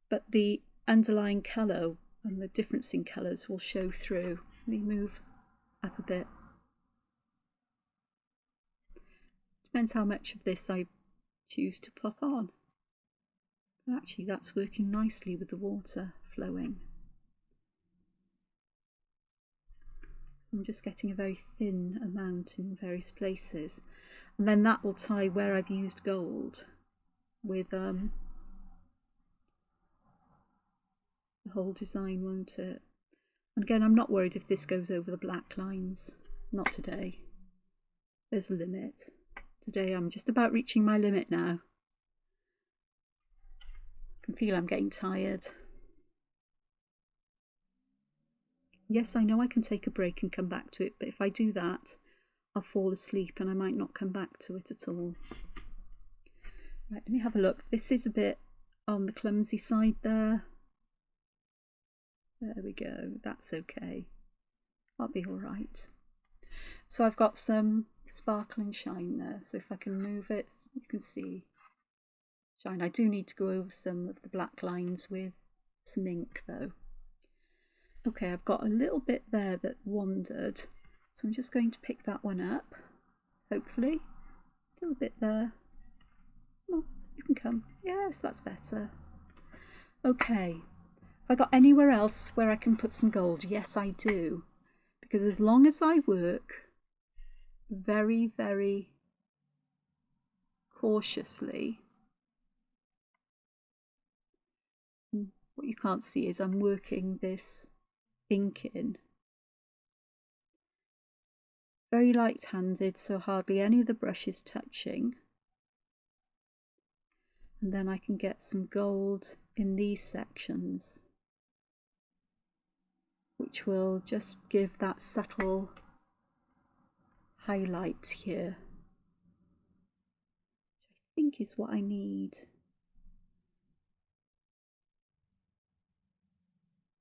But the underlying colour and the difference in colours will show through. Let me move up a bit. Depends how much of this I choose to pop on. Actually, that's working nicely with the water flowing. I'm just getting a very thin amount in various places, and then that will tie where I've used gold with the whole design, won't it? And again, I'm not worried if this goes over the black lines. Not today. There's a limit. Today I'm just about reaching my limit now. I can feel I'm getting tired. Yes, I know I can take a break and come back to it, but if I do that, I'll fall asleep and I might not come back to it at all. Right, let me have a look. This is a bit on the clumsy side there. There we go, that's okay. I'll be all right. So I've got some sparkle and shine there, so if I can move it, you can see shine. I do need to go over some of the black lines with some ink though. Okay, I've got a little bit there that wandered, so I'm just going to pick that one up, hopefully. Still a bit there. Oh, you can come. Yes, that's better. Okay, have I got anywhere else where I can put some gold? Yes, I do. Because as long as I work very, very cautiously, what you can't see is I'm working this ink in. Very light-handed, so hardly any of the brush is touching. And then I can get some gold in these sections, which will just give that subtle highlight here, which I think is what I need.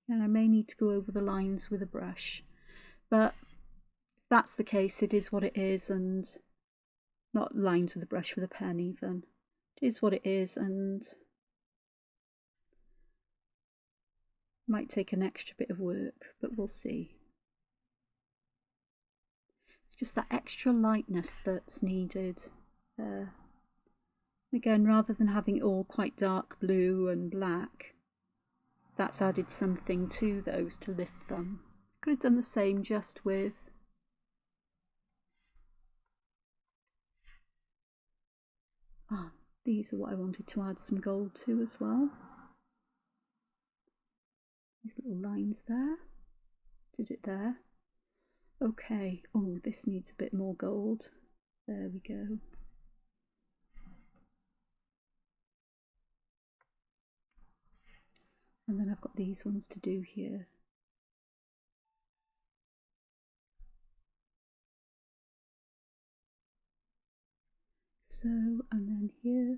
And I may need to go over the lines with a brush, but if that's the case, it is what it is, and not lines with a brush, with a pen even. It is what it is, and might take an extra bit of work, but we'll see. It's just that extra lightness that's needed. Again, rather than having it all quite dark blue and black, that's added something to those to lift them. Could have done the same just with these are what I wanted to add some gold to as well. These little lines there. Did it there. Okay. Oh, this needs a bit more gold. There we go. And then I've got these ones to do here. So, and then here,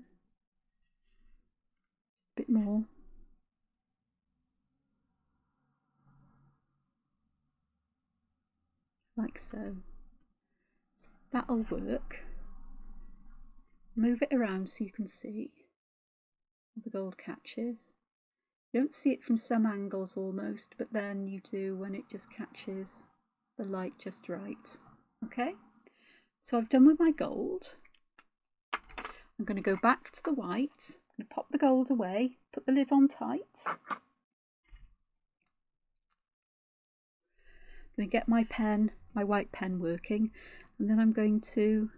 a bit more. Like so. That'll work. Move it around so you can see the gold catches. You don't see it from some angles almost, but then you do when it just catches the light just right. Okay? So I've done with my gold. I'm going to go back to the white. I'm going to pop the gold away, put the lid on tight. I'm going to get my pen, my white pen working, and then I'm going to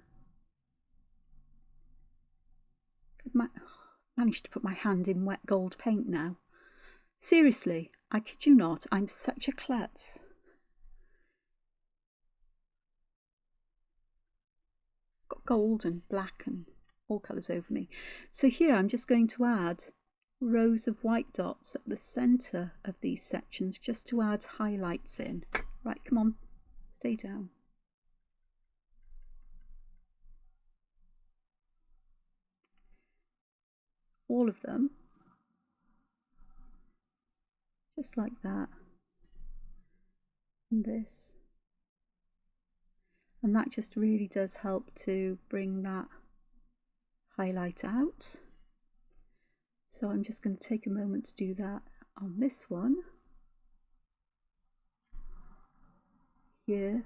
manage to put my hand in wet gold paint now. Seriously, I kid you not, I'm such a klutz. Got gold and black and all colours over me. So here I'm just going to add rows of white dots at the centre of these sections just to add highlights in. Right, come on, stay down. All of them, just like that, and this. And that just really does help to bring that highlight out. So I'm just going to take a moment to do that on this one, here,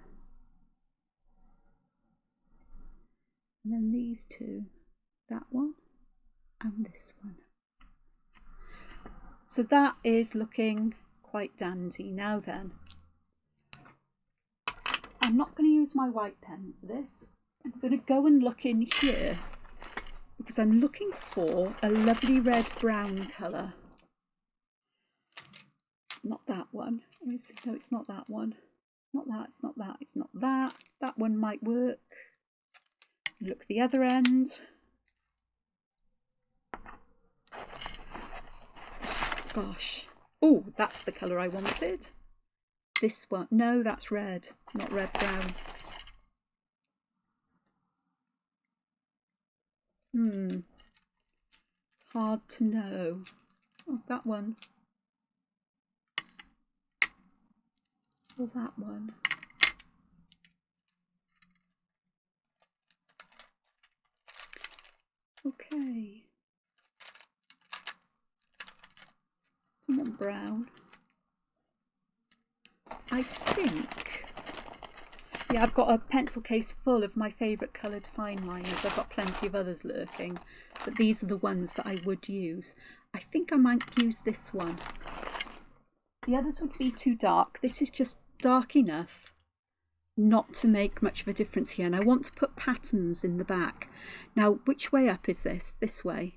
and then these two, that one and this one. So that is looking quite dandy. Now then, I'm not going to use my white pen for this. I'm going to go and look in here because I'm looking for a lovely red-brown colour. Not that one. No, it's not that one. Not that, it's not that, it's not that. That one might work. Look the other end. Gosh. Oh, that's the colour I wanted. This one. No, that's red, not red-brown. Hard to know. Oh, that one. Or that one. Okay. I want brown. I think, yeah, I've got a pencil case full of my favourite coloured fine liners. I've got plenty of others lurking, but these are the ones that I would use. I think I might use this one. The others would be too dark. This is just dark enough not to make much of a difference here, and I want to put patterns in the back. Now, which way up is this? This way.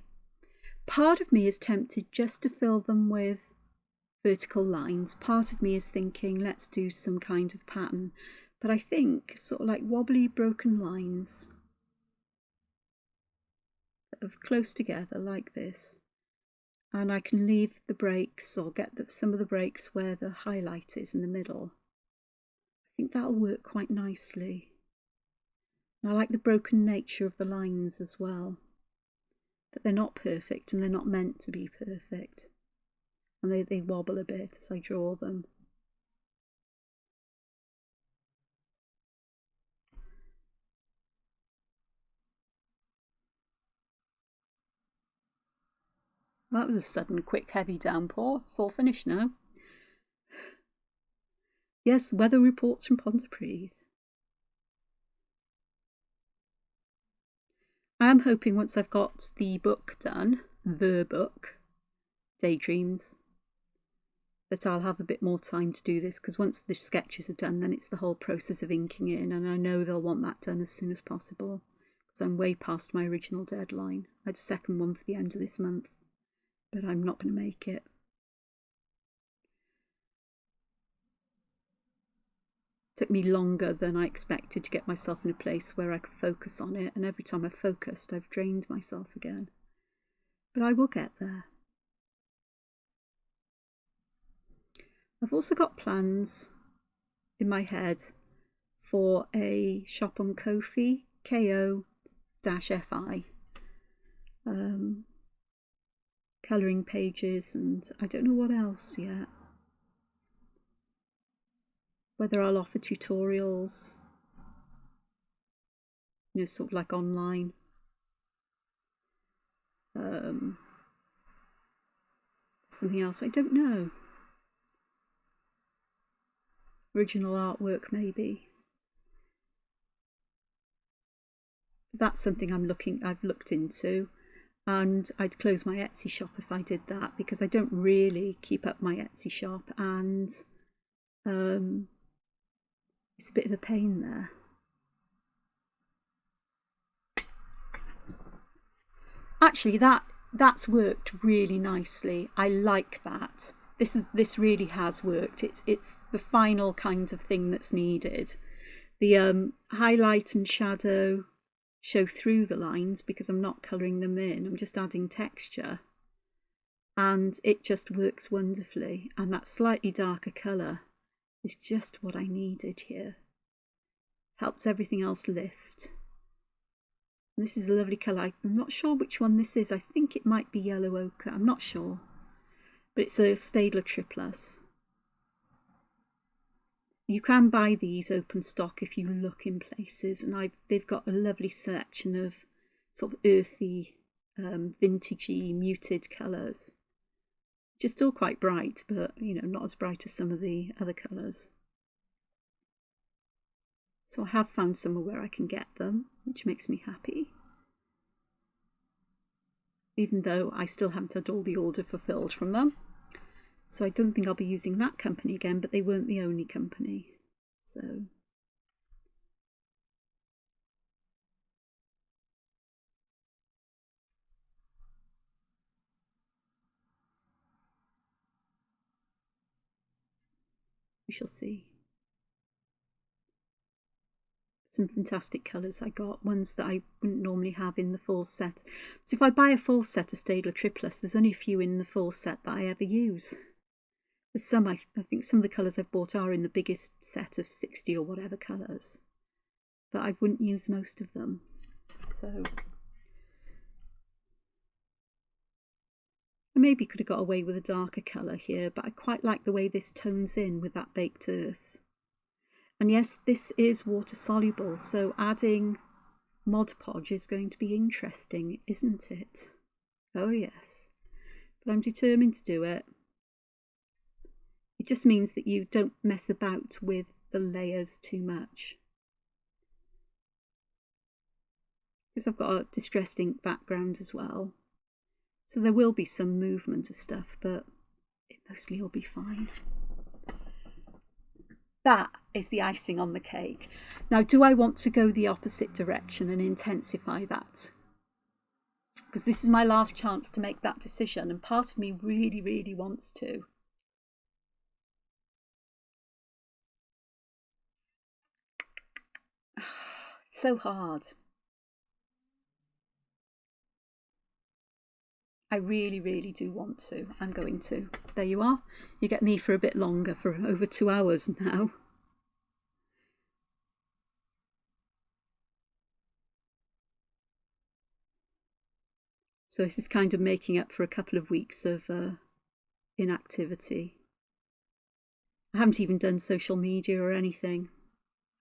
Part of me is tempted just to fill them with vertical lines. Part of me is thinking let's do some kind of pattern, but I think sort of like wobbly broken lines that are close together like this, and I can leave the breaks or get some of the breaks where the highlight is in the middle. I think that'll work quite nicely. And I like the broken nature of the lines as well, that they're not perfect and they're not meant to be perfect. And they wobble a bit as I draw them. Well, that was a sudden, quick, heavy downpour. It's all finished now. Yes, weather reports from Pontypridd. I'm hoping once I've got the book done, the book, Daydreams, that I'll have a bit more time to do this, because once the sketches are done, then it's the whole process of inking in, and I know they'll want that done as soon as possible, because I'm way past my original deadline. I had a second one for the end of this month, but I'm not going to make it. It took me longer than I expected to get myself in a place where I could focus on it, and every time I've focused, I've drained myself again. But I will get there. I've also got plans in my head for a shop on Ko-fi, Ko-fi, colouring pages, and I don't know what else yet. Whether I'll offer tutorials, you know, sort of like online. Something else, I don't know. Original artwork, maybe. that's something I've looked into, and I'd close my Etsy shop if I did that, because I don't really keep up my Etsy shop, and it's a bit of a pain there. Actually, that's worked really nicely. I like that. This really has worked. It's the final kind of thing that's needed. The highlight and shadow show through the lines because I'm not colouring them in. I'm just adding texture, and it just works wonderfully. And that slightly darker colour is just what I needed here. Helps everything else lift. And this is a lovely colour. I'm not sure which one this is. I think it might be yellow ochre. I'm not sure. But it's a Staedtler Triplus. You can buy these open stock if you look in places, and they've got a lovely selection of sort of earthy, vintagey, muted colours. Which are still quite bright, but you know, not as bright as some of the other colours. So I have found somewhere where I can get them, which makes me happy. Even though I still haven't had all the order fulfilled from them. So I don't think I'll be using that company again, but they weren't the only company. So we shall see. Some fantastic colours I got, ones that I wouldn't normally have in the full set. So if I buy a full set of Staedtler Triplus, there's only a few in the full set that I ever use. There's some, I think some of the colours I've bought are in the biggest set of 60 or whatever colours, but I wouldn't use most of them. So I maybe could have got away with a darker colour here, but I quite like the way this tones in with that baked earth. And yes, this is water soluble, so adding Mod Podge is going to be interesting, isn't it? Oh yes, but I'm determined to do it. It just means that you don't mess about with the layers too much. Because I've got a distressed ink background as well, so there will be some movement of stuff, but it mostly will be fine. That is the icing on the cake. Now, do I want to go the opposite direction and intensify that? Because this is my last chance to make that decision, and part of me really, really wants to. It's so hard. I really, really do want to. I'm going to. There you are. You get me for a bit longer, for over 2 hours now. So this is kind of making up for a couple of weeks of inactivity. I haven't even done social media or anything.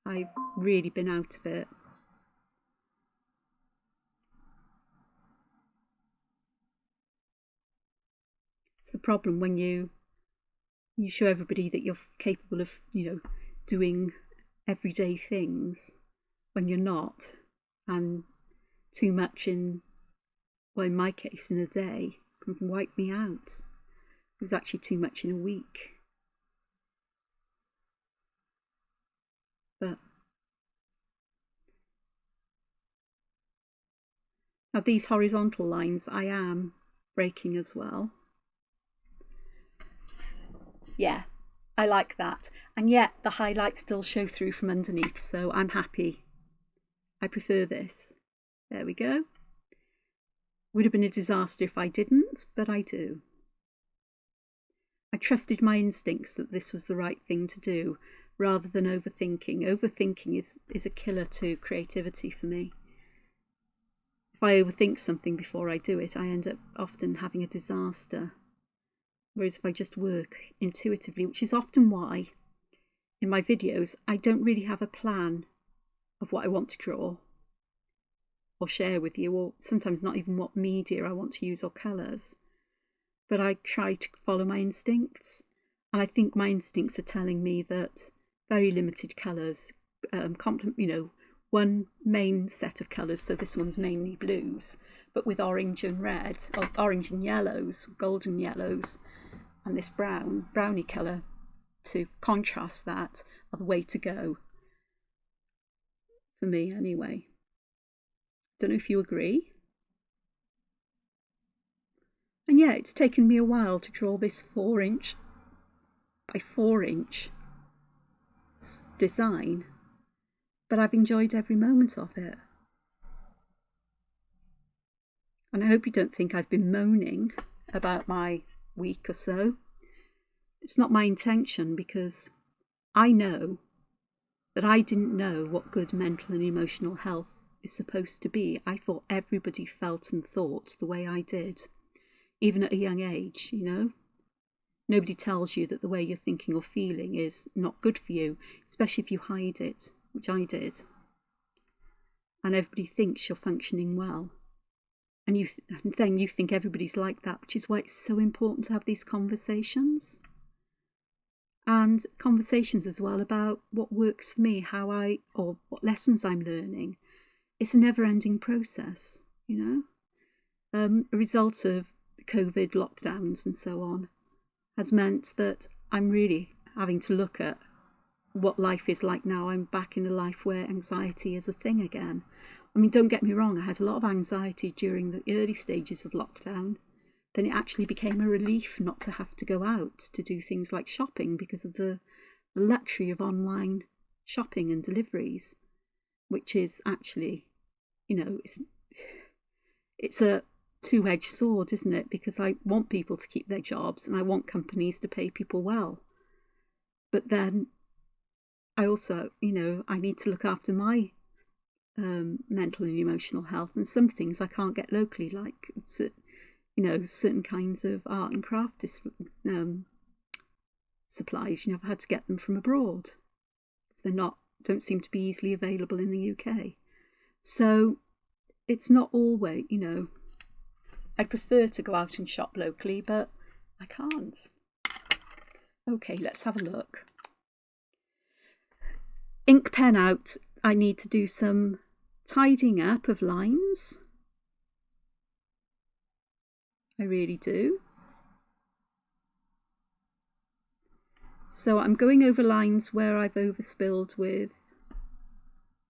I've really been out of it. It's the problem when you show everybody that you're capable of, you know, doing everyday things when you're not, and too much in, well, in my case, in a day can wipe me out. It was actually too much in a week. But now these horizontal lines I am breaking as well. Yeah, I like that. And yet the highlights still show through from underneath, so I'm happy. I prefer this. There we go. Would have been a disaster if I didn't, but I do. I trusted my instincts that this was the right thing to do, rather than overthinking. Overthinking is a killer to creativity for me. If I overthink something before I do it, I end up often having a disaster. Whereas if I just work intuitively, which is often why in my videos I don't really have a plan of what I want to draw or share with you, or sometimes not even what media I want to use or colours. But I try to follow my instincts, and I think my instincts are telling me that very limited colours one main set of colours, so this one's mainly blues, but with orange and red, or orange and yellows, golden yellows, and this browny colour to contrast that are the way to go. For me, anyway. Don't know if you agree. And yeah, it's taken me a while to draw this 4" by 4" design, but I've enjoyed every moment of it. And I hope you don't think I've been moaning about my week or so. It's not my intention, because I know that I didn't know what good mental and emotional health is supposed to be. I thought everybody felt and thought the way I did, even at a young age, you know. Nobody tells you that the way you're thinking or feeling is not good for you, especially if you hide it, which I did. And everybody thinks you're functioning well. And then you think everybody's like that, which is why it's so important to have these conversations. And conversations as well about what works for me, or what lessons I'm learning. It's a never-ending process, you know. A result of the COVID lockdowns and so on has meant that I'm really having to look at what life is like now. I'm back in a life where anxiety is a thing again. I mean, don't get me wrong, I had a lot of anxiety during the early stages of lockdown. Then it actually became a relief not to have to go out to do things like shopping because of the luxury of online shopping and deliveries, which is actually, you know, it's a two-edged sword, isn't it? Because I want people to keep their jobs and I want companies to pay people well. But then I also, you know, I need to look after my mental and emotional health, and some things I can't get locally, like, you know, certain kinds of art and craft supplies. You know, I've had to get them from abroad because don't seem to be easily available in the UK. So it's not always, you know, I'd prefer to go out and shop locally, but I can't. Okay, let's have a look. Ink pen out. I need to do some tidying up of lines. I really do. So I'm going over lines where I've overspilled with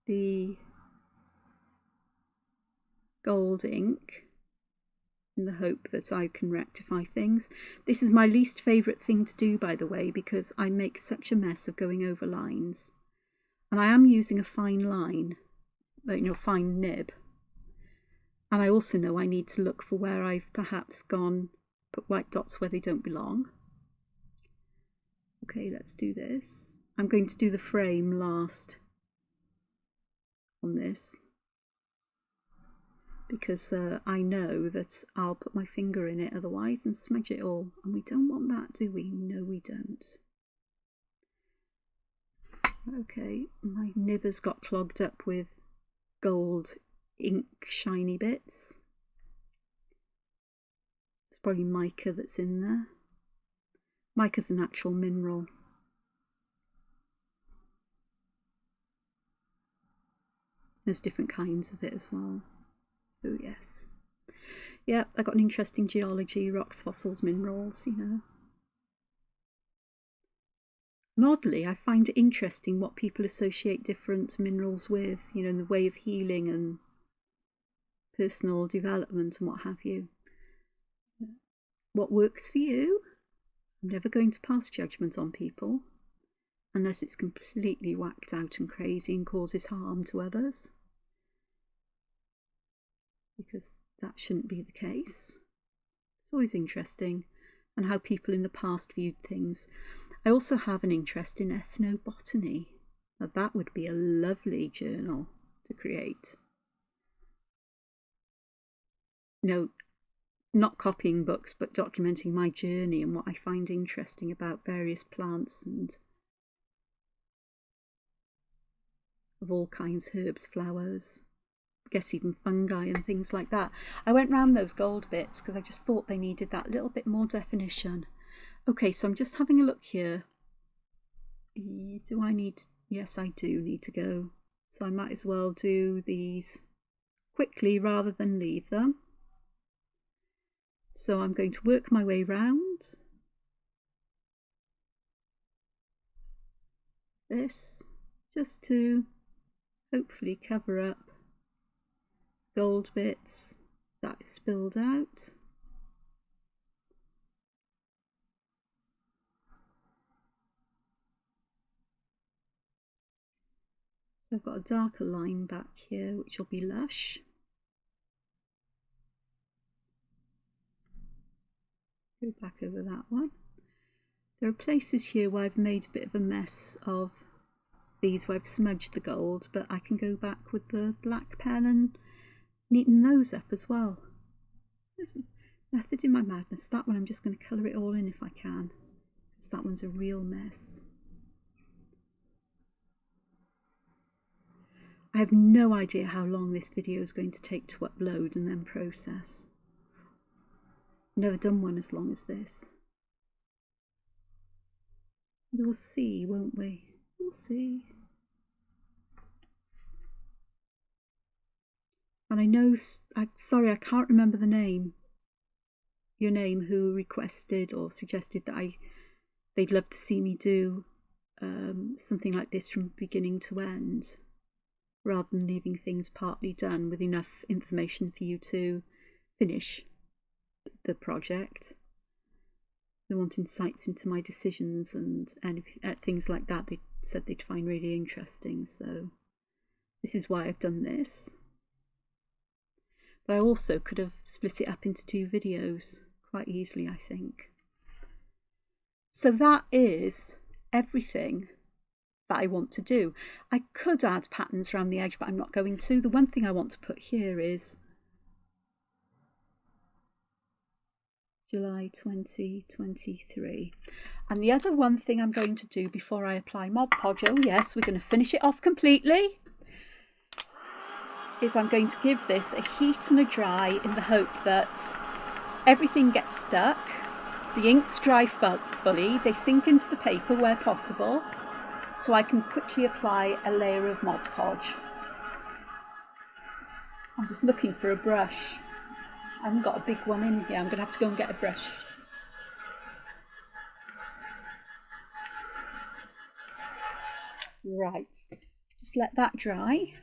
the gold ink in the hope that I can rectify things. This is my least favourite thing to do, by the way, because I make such a mess of going over lines. And I am using a fine line, you know, fine nib. And I also know I need to look for where I've perhaps put white dots where they don't belong. Okay, let's do this. I'm going to do the frame last on this, because I know that I'll put my finger in it otherwise and smudge it all. And we don't want that, do we? No, we don't. Okay, my nib has got clogged up with gold ink shiny bits. It's probably mica that's in there. Mica's a natural mineral. There's different kinds of it as well. Oh yes. Yeah, I got an interesting geology, rocks, fossils, minerals, you know. And oddly, I find it interesting what people associate different minerals with, you know, in the way of healing and personal development and what have you. What works for you? I'm never going to pass judgment on people unless it's completely whacked out and crazy and causes harm to others, because that shouldn't be the case. It's always interesting, and how people in the past viewed things. I also have an interest in ethnobotany. Now that would be a lovely journal to create. You know, not copying books, but documenting my journey and what I find interesting about various plants and of all kinds, herbs, flowers, I guess even fungi and things like that. I went round those gold bits because I just thought they needed that little bit more definition. Okay, so I'm just having a look here. Do I need to, yes, I do need to go So I might as well do these quickly rather than leave them. So I'm going to work my way round this just to hopefully cover up gold bits that spilled out. So I've got a darker line back here which will be lush. Go back over that one. There are places here where I've made a bit of a mess of these where I've smudged the gold, but I can go back with the black pen and neaten those up as well. There's a method in my madness. That one I'm just going to colour it all in if I can, because that one's a real mess. I have no idea how long this video is going to take to upload and then process. Never done one as long as this. We'll see, won't we? We'll see. And I know, sorry, I can't remember the name. Your name, who requested or suggested that they'd love to see me do something like this from beginning to end, rather than leaving things partly done with enough information for you to finish the project. They want insights into my decisions and things like that. They said they'd find really interesting, so this is why I've done this. But I also could have split it up into 2 videos quite easily, I think. So that is everything that I want to do. I could add patterns around the edge, but I'm not going to. The one thing I want to put here is July 2023. And the other one thing I'm going to do before I apply Mod Podge, oh yes, we're going to finish it off completely, is I'm going to give this a heat and a dry in the hope that everything gets stuck, the inks dry fully, they sink into the paper where possible, so I can quickly apply a layer of Mod Podge. I'm just looking for a brush. I haven't got a big one in here. I'm going to have to go and get a brush. Right, just let that dry.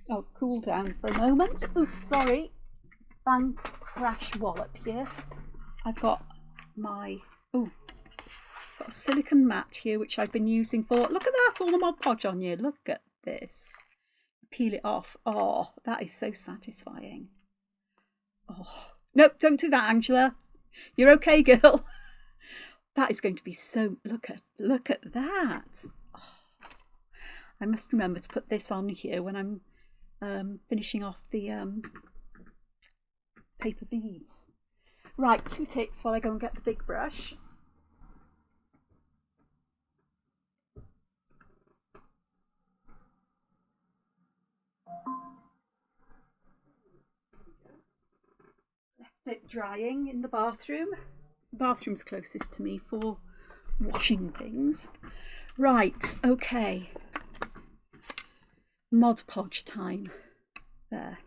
Oh, cool down for a moment. Oops, sorry. Bang, crash wallop here. I've got my, got a silicone mat here which I've been using for, look at that, all the Mod Podge on you. Look at this. Peel it off. Oh, that is so satisfying. Oh, nope, don't do that, Angela. You're okay, girl. That is going to be so, look at that. Oh, I must remember to put this on here when I'm finishing off the paper beads. Right, 2 ticks while I go and get the big brush. Left it drying in the bathroom. The bathroom's closest to me for washing things. Right, okay. Mod Podge time. There.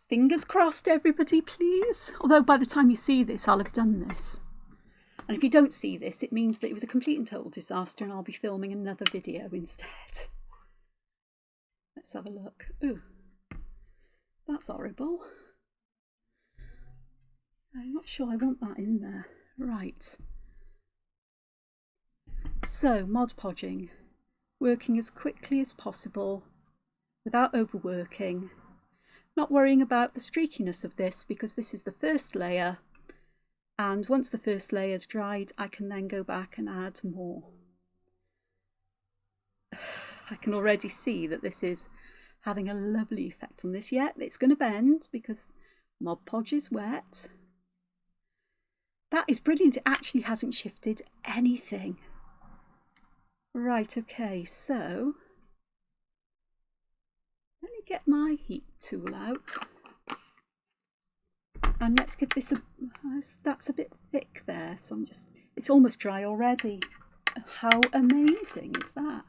Fingers crossed, everybody, please. Although by the time you see this, I'll have done this. And if you don't see this, it means that it was a complete and total disaster and I'll be filming another video instead. Let's have a look. Ooh, that's horrible. I'm not sure I want that in there. Right. So, Mod Podging. Working as quickly as possible without overworking. Not worrying about the streakiness of this because this is the first layer, and once the first layer is dried I can then go back and add more. I can already see that this is having a lovely effect on this. Yeah, it's going to bend because Mod Podge is wet. That is brilliant. It actually hasn't shifted anything. Right, okay, so let me get my heat tool out and let's give this a, that's a bit thick there, so I'm just, it's almost dry already. How amazing is that?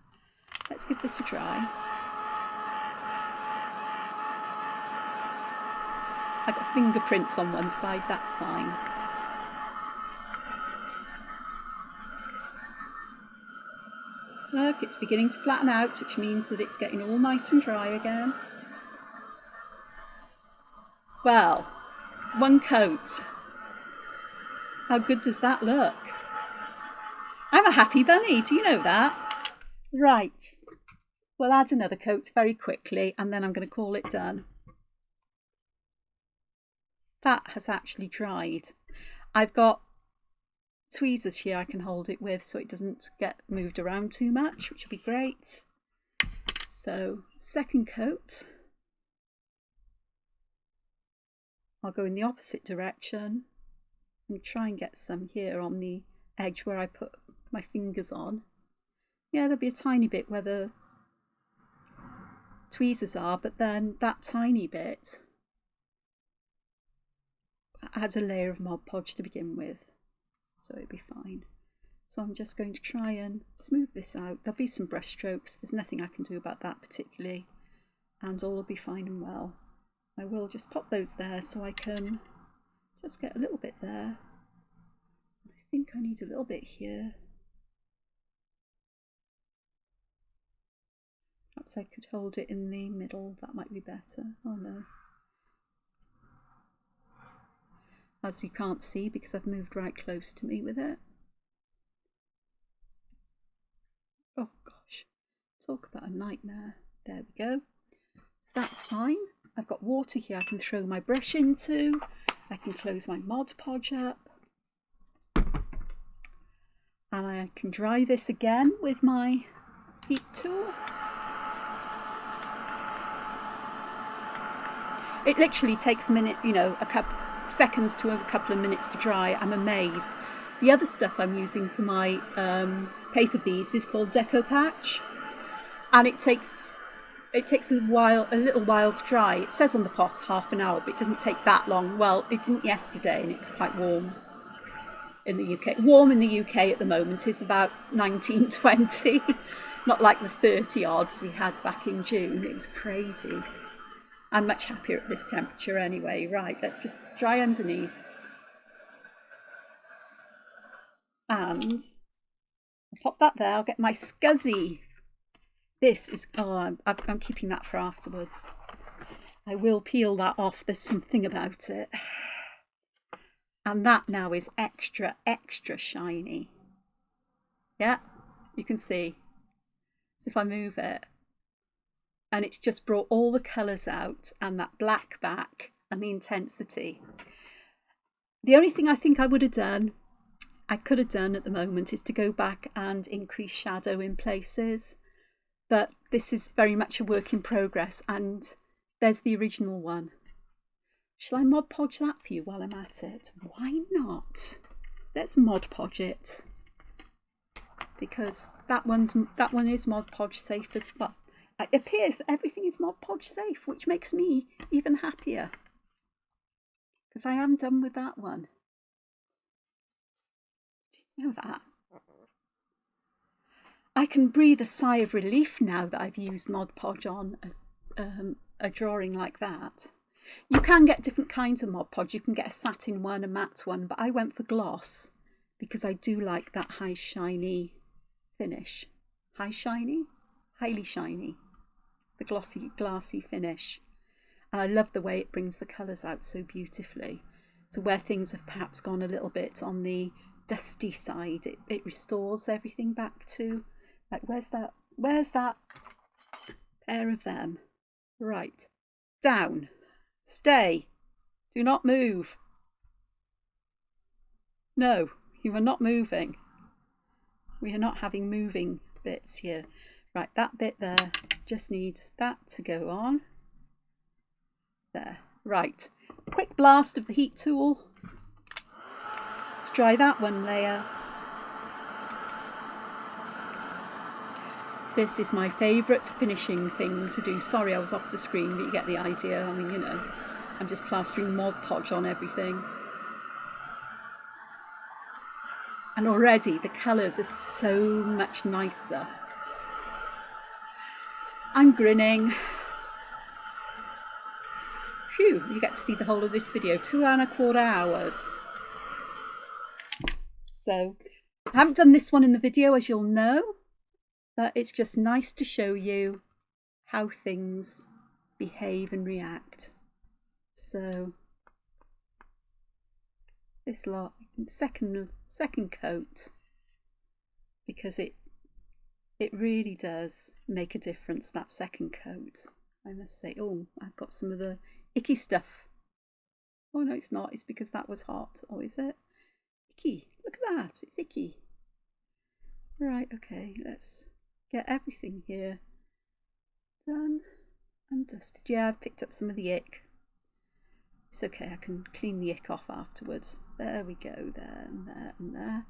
Let's give this a try. I got fingerprints on one side, that's fine. Look, it's beginning to flatten out, which means that it's getting all nice and dry again. Well, one coat. How good does that look? I'm a happy bunny, do you know that? Right, we'll add another coat very quickly and then I'm going to call it done. That has actually dried. I've got tweezers here I can hold it with so it doesn't get moved around too much, which will be great. So, second coat. I'll go in the opposite direction and try and get some here on the edge where I put my fingers on. Yeah, there'll be a tiny bit where the tweezers are, but then that tiny bit adds a layer of Mod Podge to begin with, so it'll be fine. So I'm just going to try and smooth this out. There'll be some brush strokes, there's nothing I can do about that particularly, and all will be fine and well. I will just pop those there so I can just get a little bit there. I think I need a little bit here. Perhaps I could hold it in the middle, that might be better. Oh no. As you can't see because I've moved right close to me with it. Oh gosh, talk about a nightmare. There we go. So that's fine. I've got water here I can throw my brush into. I can close my Mod Podge up. And I can dry this again with my heat tool. It literally takes a minute, you know, a couple seconds to a couple of minutes to dry. I'm amazed. The other stuff I'm using for my paper beads is called Deco Patch, and it takes a little while to dry. It says on the pot half an hour, but it doesn't take that long. Well, it didn't yesterday, and it's quite warm in the UK. Warm in the UK at the moment is about 19, 20, not like the 30 odds we had back in June. It was crazy. I'm much happier at this temperature anyway. Right, let's just dry underneath. And I'll pop that there. I'll get my scuzzy. This is, oh, I'm keeping that for afterwards. I will peel that off. There's something about it. And that now is extra, extra shiny. Yeah, you can see. So if I move it, and it's just brought all the colours out and that black back and the intensity. The only thing I think I could have done at the moment is to go back and increase shadow in places. But this is very much a work in progress, and there's the original one. Shall I Mod Podge that for you while I'm at it? Why not? Let's Mod Podge it. Because that one is Mod Podge safe as well. It appears that everything is Mod Podge safe, which makes me even happier. Because I am done with that one. Do you know that? I can breathe a sigh of relief now that I've used Mod Podge on a drawing like that. You can get different kinds of Mod Podge. You can get a satin one, a matte one, but I went for gloss because I do like that high shiny finish. High shiny? Highly shiny. The glassy finish. And I love the way it brings the colours out so beautifully. So where things have perhaps gone a little bit on the dusty side, it restores everything back to, like, where's that pair of them? Right, down, stay, do not move. No, you are not moving. We are not having moving bits here. Right, that bit there just needs that to go on. There. Right, quick blast of the heat tool. Let's try that one layer. This is my favourite finishing thing to do. Sorry I was off the screen, but you get the idea. I mean, you know, I'm just plastering Mod Podge on everything. And already the colours are so much nicer. I'm grinning. phew, you get to see the whole of this video, 2¼ hours. So I haven't done this one in the video, as you'll know, but it's just nice to show you how things behave and react. So this lot, second coat, because it really does make a difference, that second coat, I must say. Oh, I've got some of the icky stuff. Oh no, it's not, it's because that was hot. Or is it? Icky, look at that, it's icky. Right, okay, let's get everything here done and dusted. Yeah, I've picked up some of the ick. It's okay, I can clean the ick off afterwards. There we go, there and there and there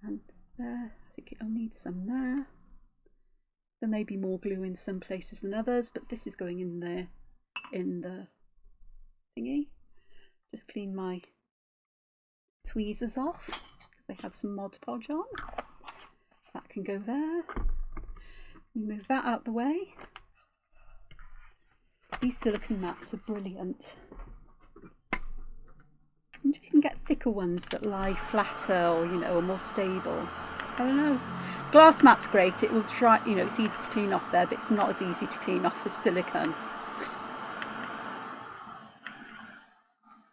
and there. I think it'll need some there. There may be more glue in some places than others, but this is going in there in the thingy. Just clean my tweezers off because they had some Mod Podge on. That can go there. We move that out the way. These silicone mats are brilliant. I wonder if you can get thicker ones that lie flatter or, you know, are more stable. I don't know. Glass mat's great. It will dry, you know, it's easy to clean off there, but it's not as easy to clean off as silicone.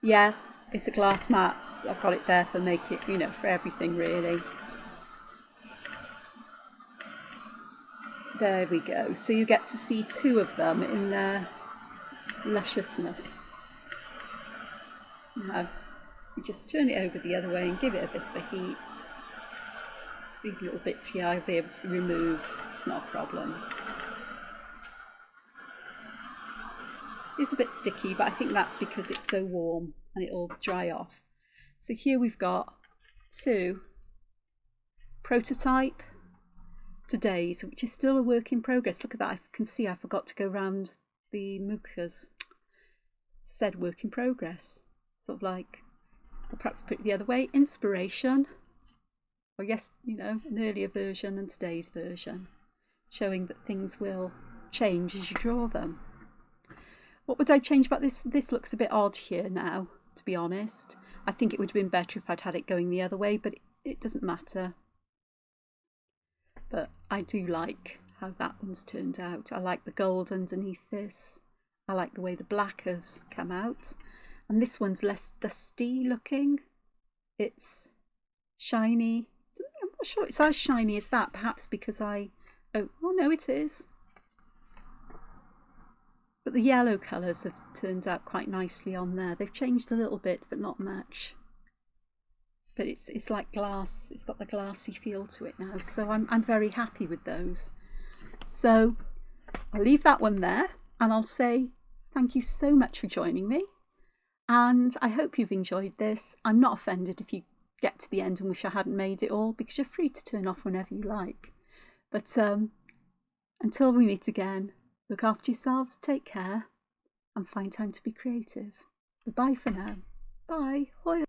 Yeah, it's a glass mat. I've got it there for make it, you know, for everything really. There we go. So you get to see two of them in their lusciousness. Now, you just turn it over the other way and give it a bit of a heat. So these little bits here I'll be able to remove. It's not a problem. It's a bit sticky, but I think that's because it's so warm and it'll dry off. So here we've got two prototype today's, which is still a work in progress. Look at that, I can see I forgot to go round the mukas. Said work in progress. Sort of like, or perhaps put it the other way, inspiration. Or yes, you know, an earlier version and today's version, showing that things will change as you draw them. What would I change about this? This looks a bit odd here now, to be honest. I think it would have been better if I'd had it going the other way, but it doesn't matter. But I do like how that one's turned out. I like the gold underneath this. I like the way the black has come out. And this one's less dusty looking. It's shiny. I'm not sure it's as shiny as that, perhaps because oh no, it is. But the yellow colours have turned out quite nicely on there. They've changed a little bit, but not much. But it's like glass. It's got the glassy feel to it now. So I'm very happy with those. So I'll leave that one there, and I'll say thank you so much for joining me. And I hope you've enjoyed this. I'm not offended if you get to the end and wish I hadn't made it all, because you're free to turn off whenever you like. But until we meet again, look after yourselves, take care, and find time to be creative. Goodbye for now. Bye. Hoi.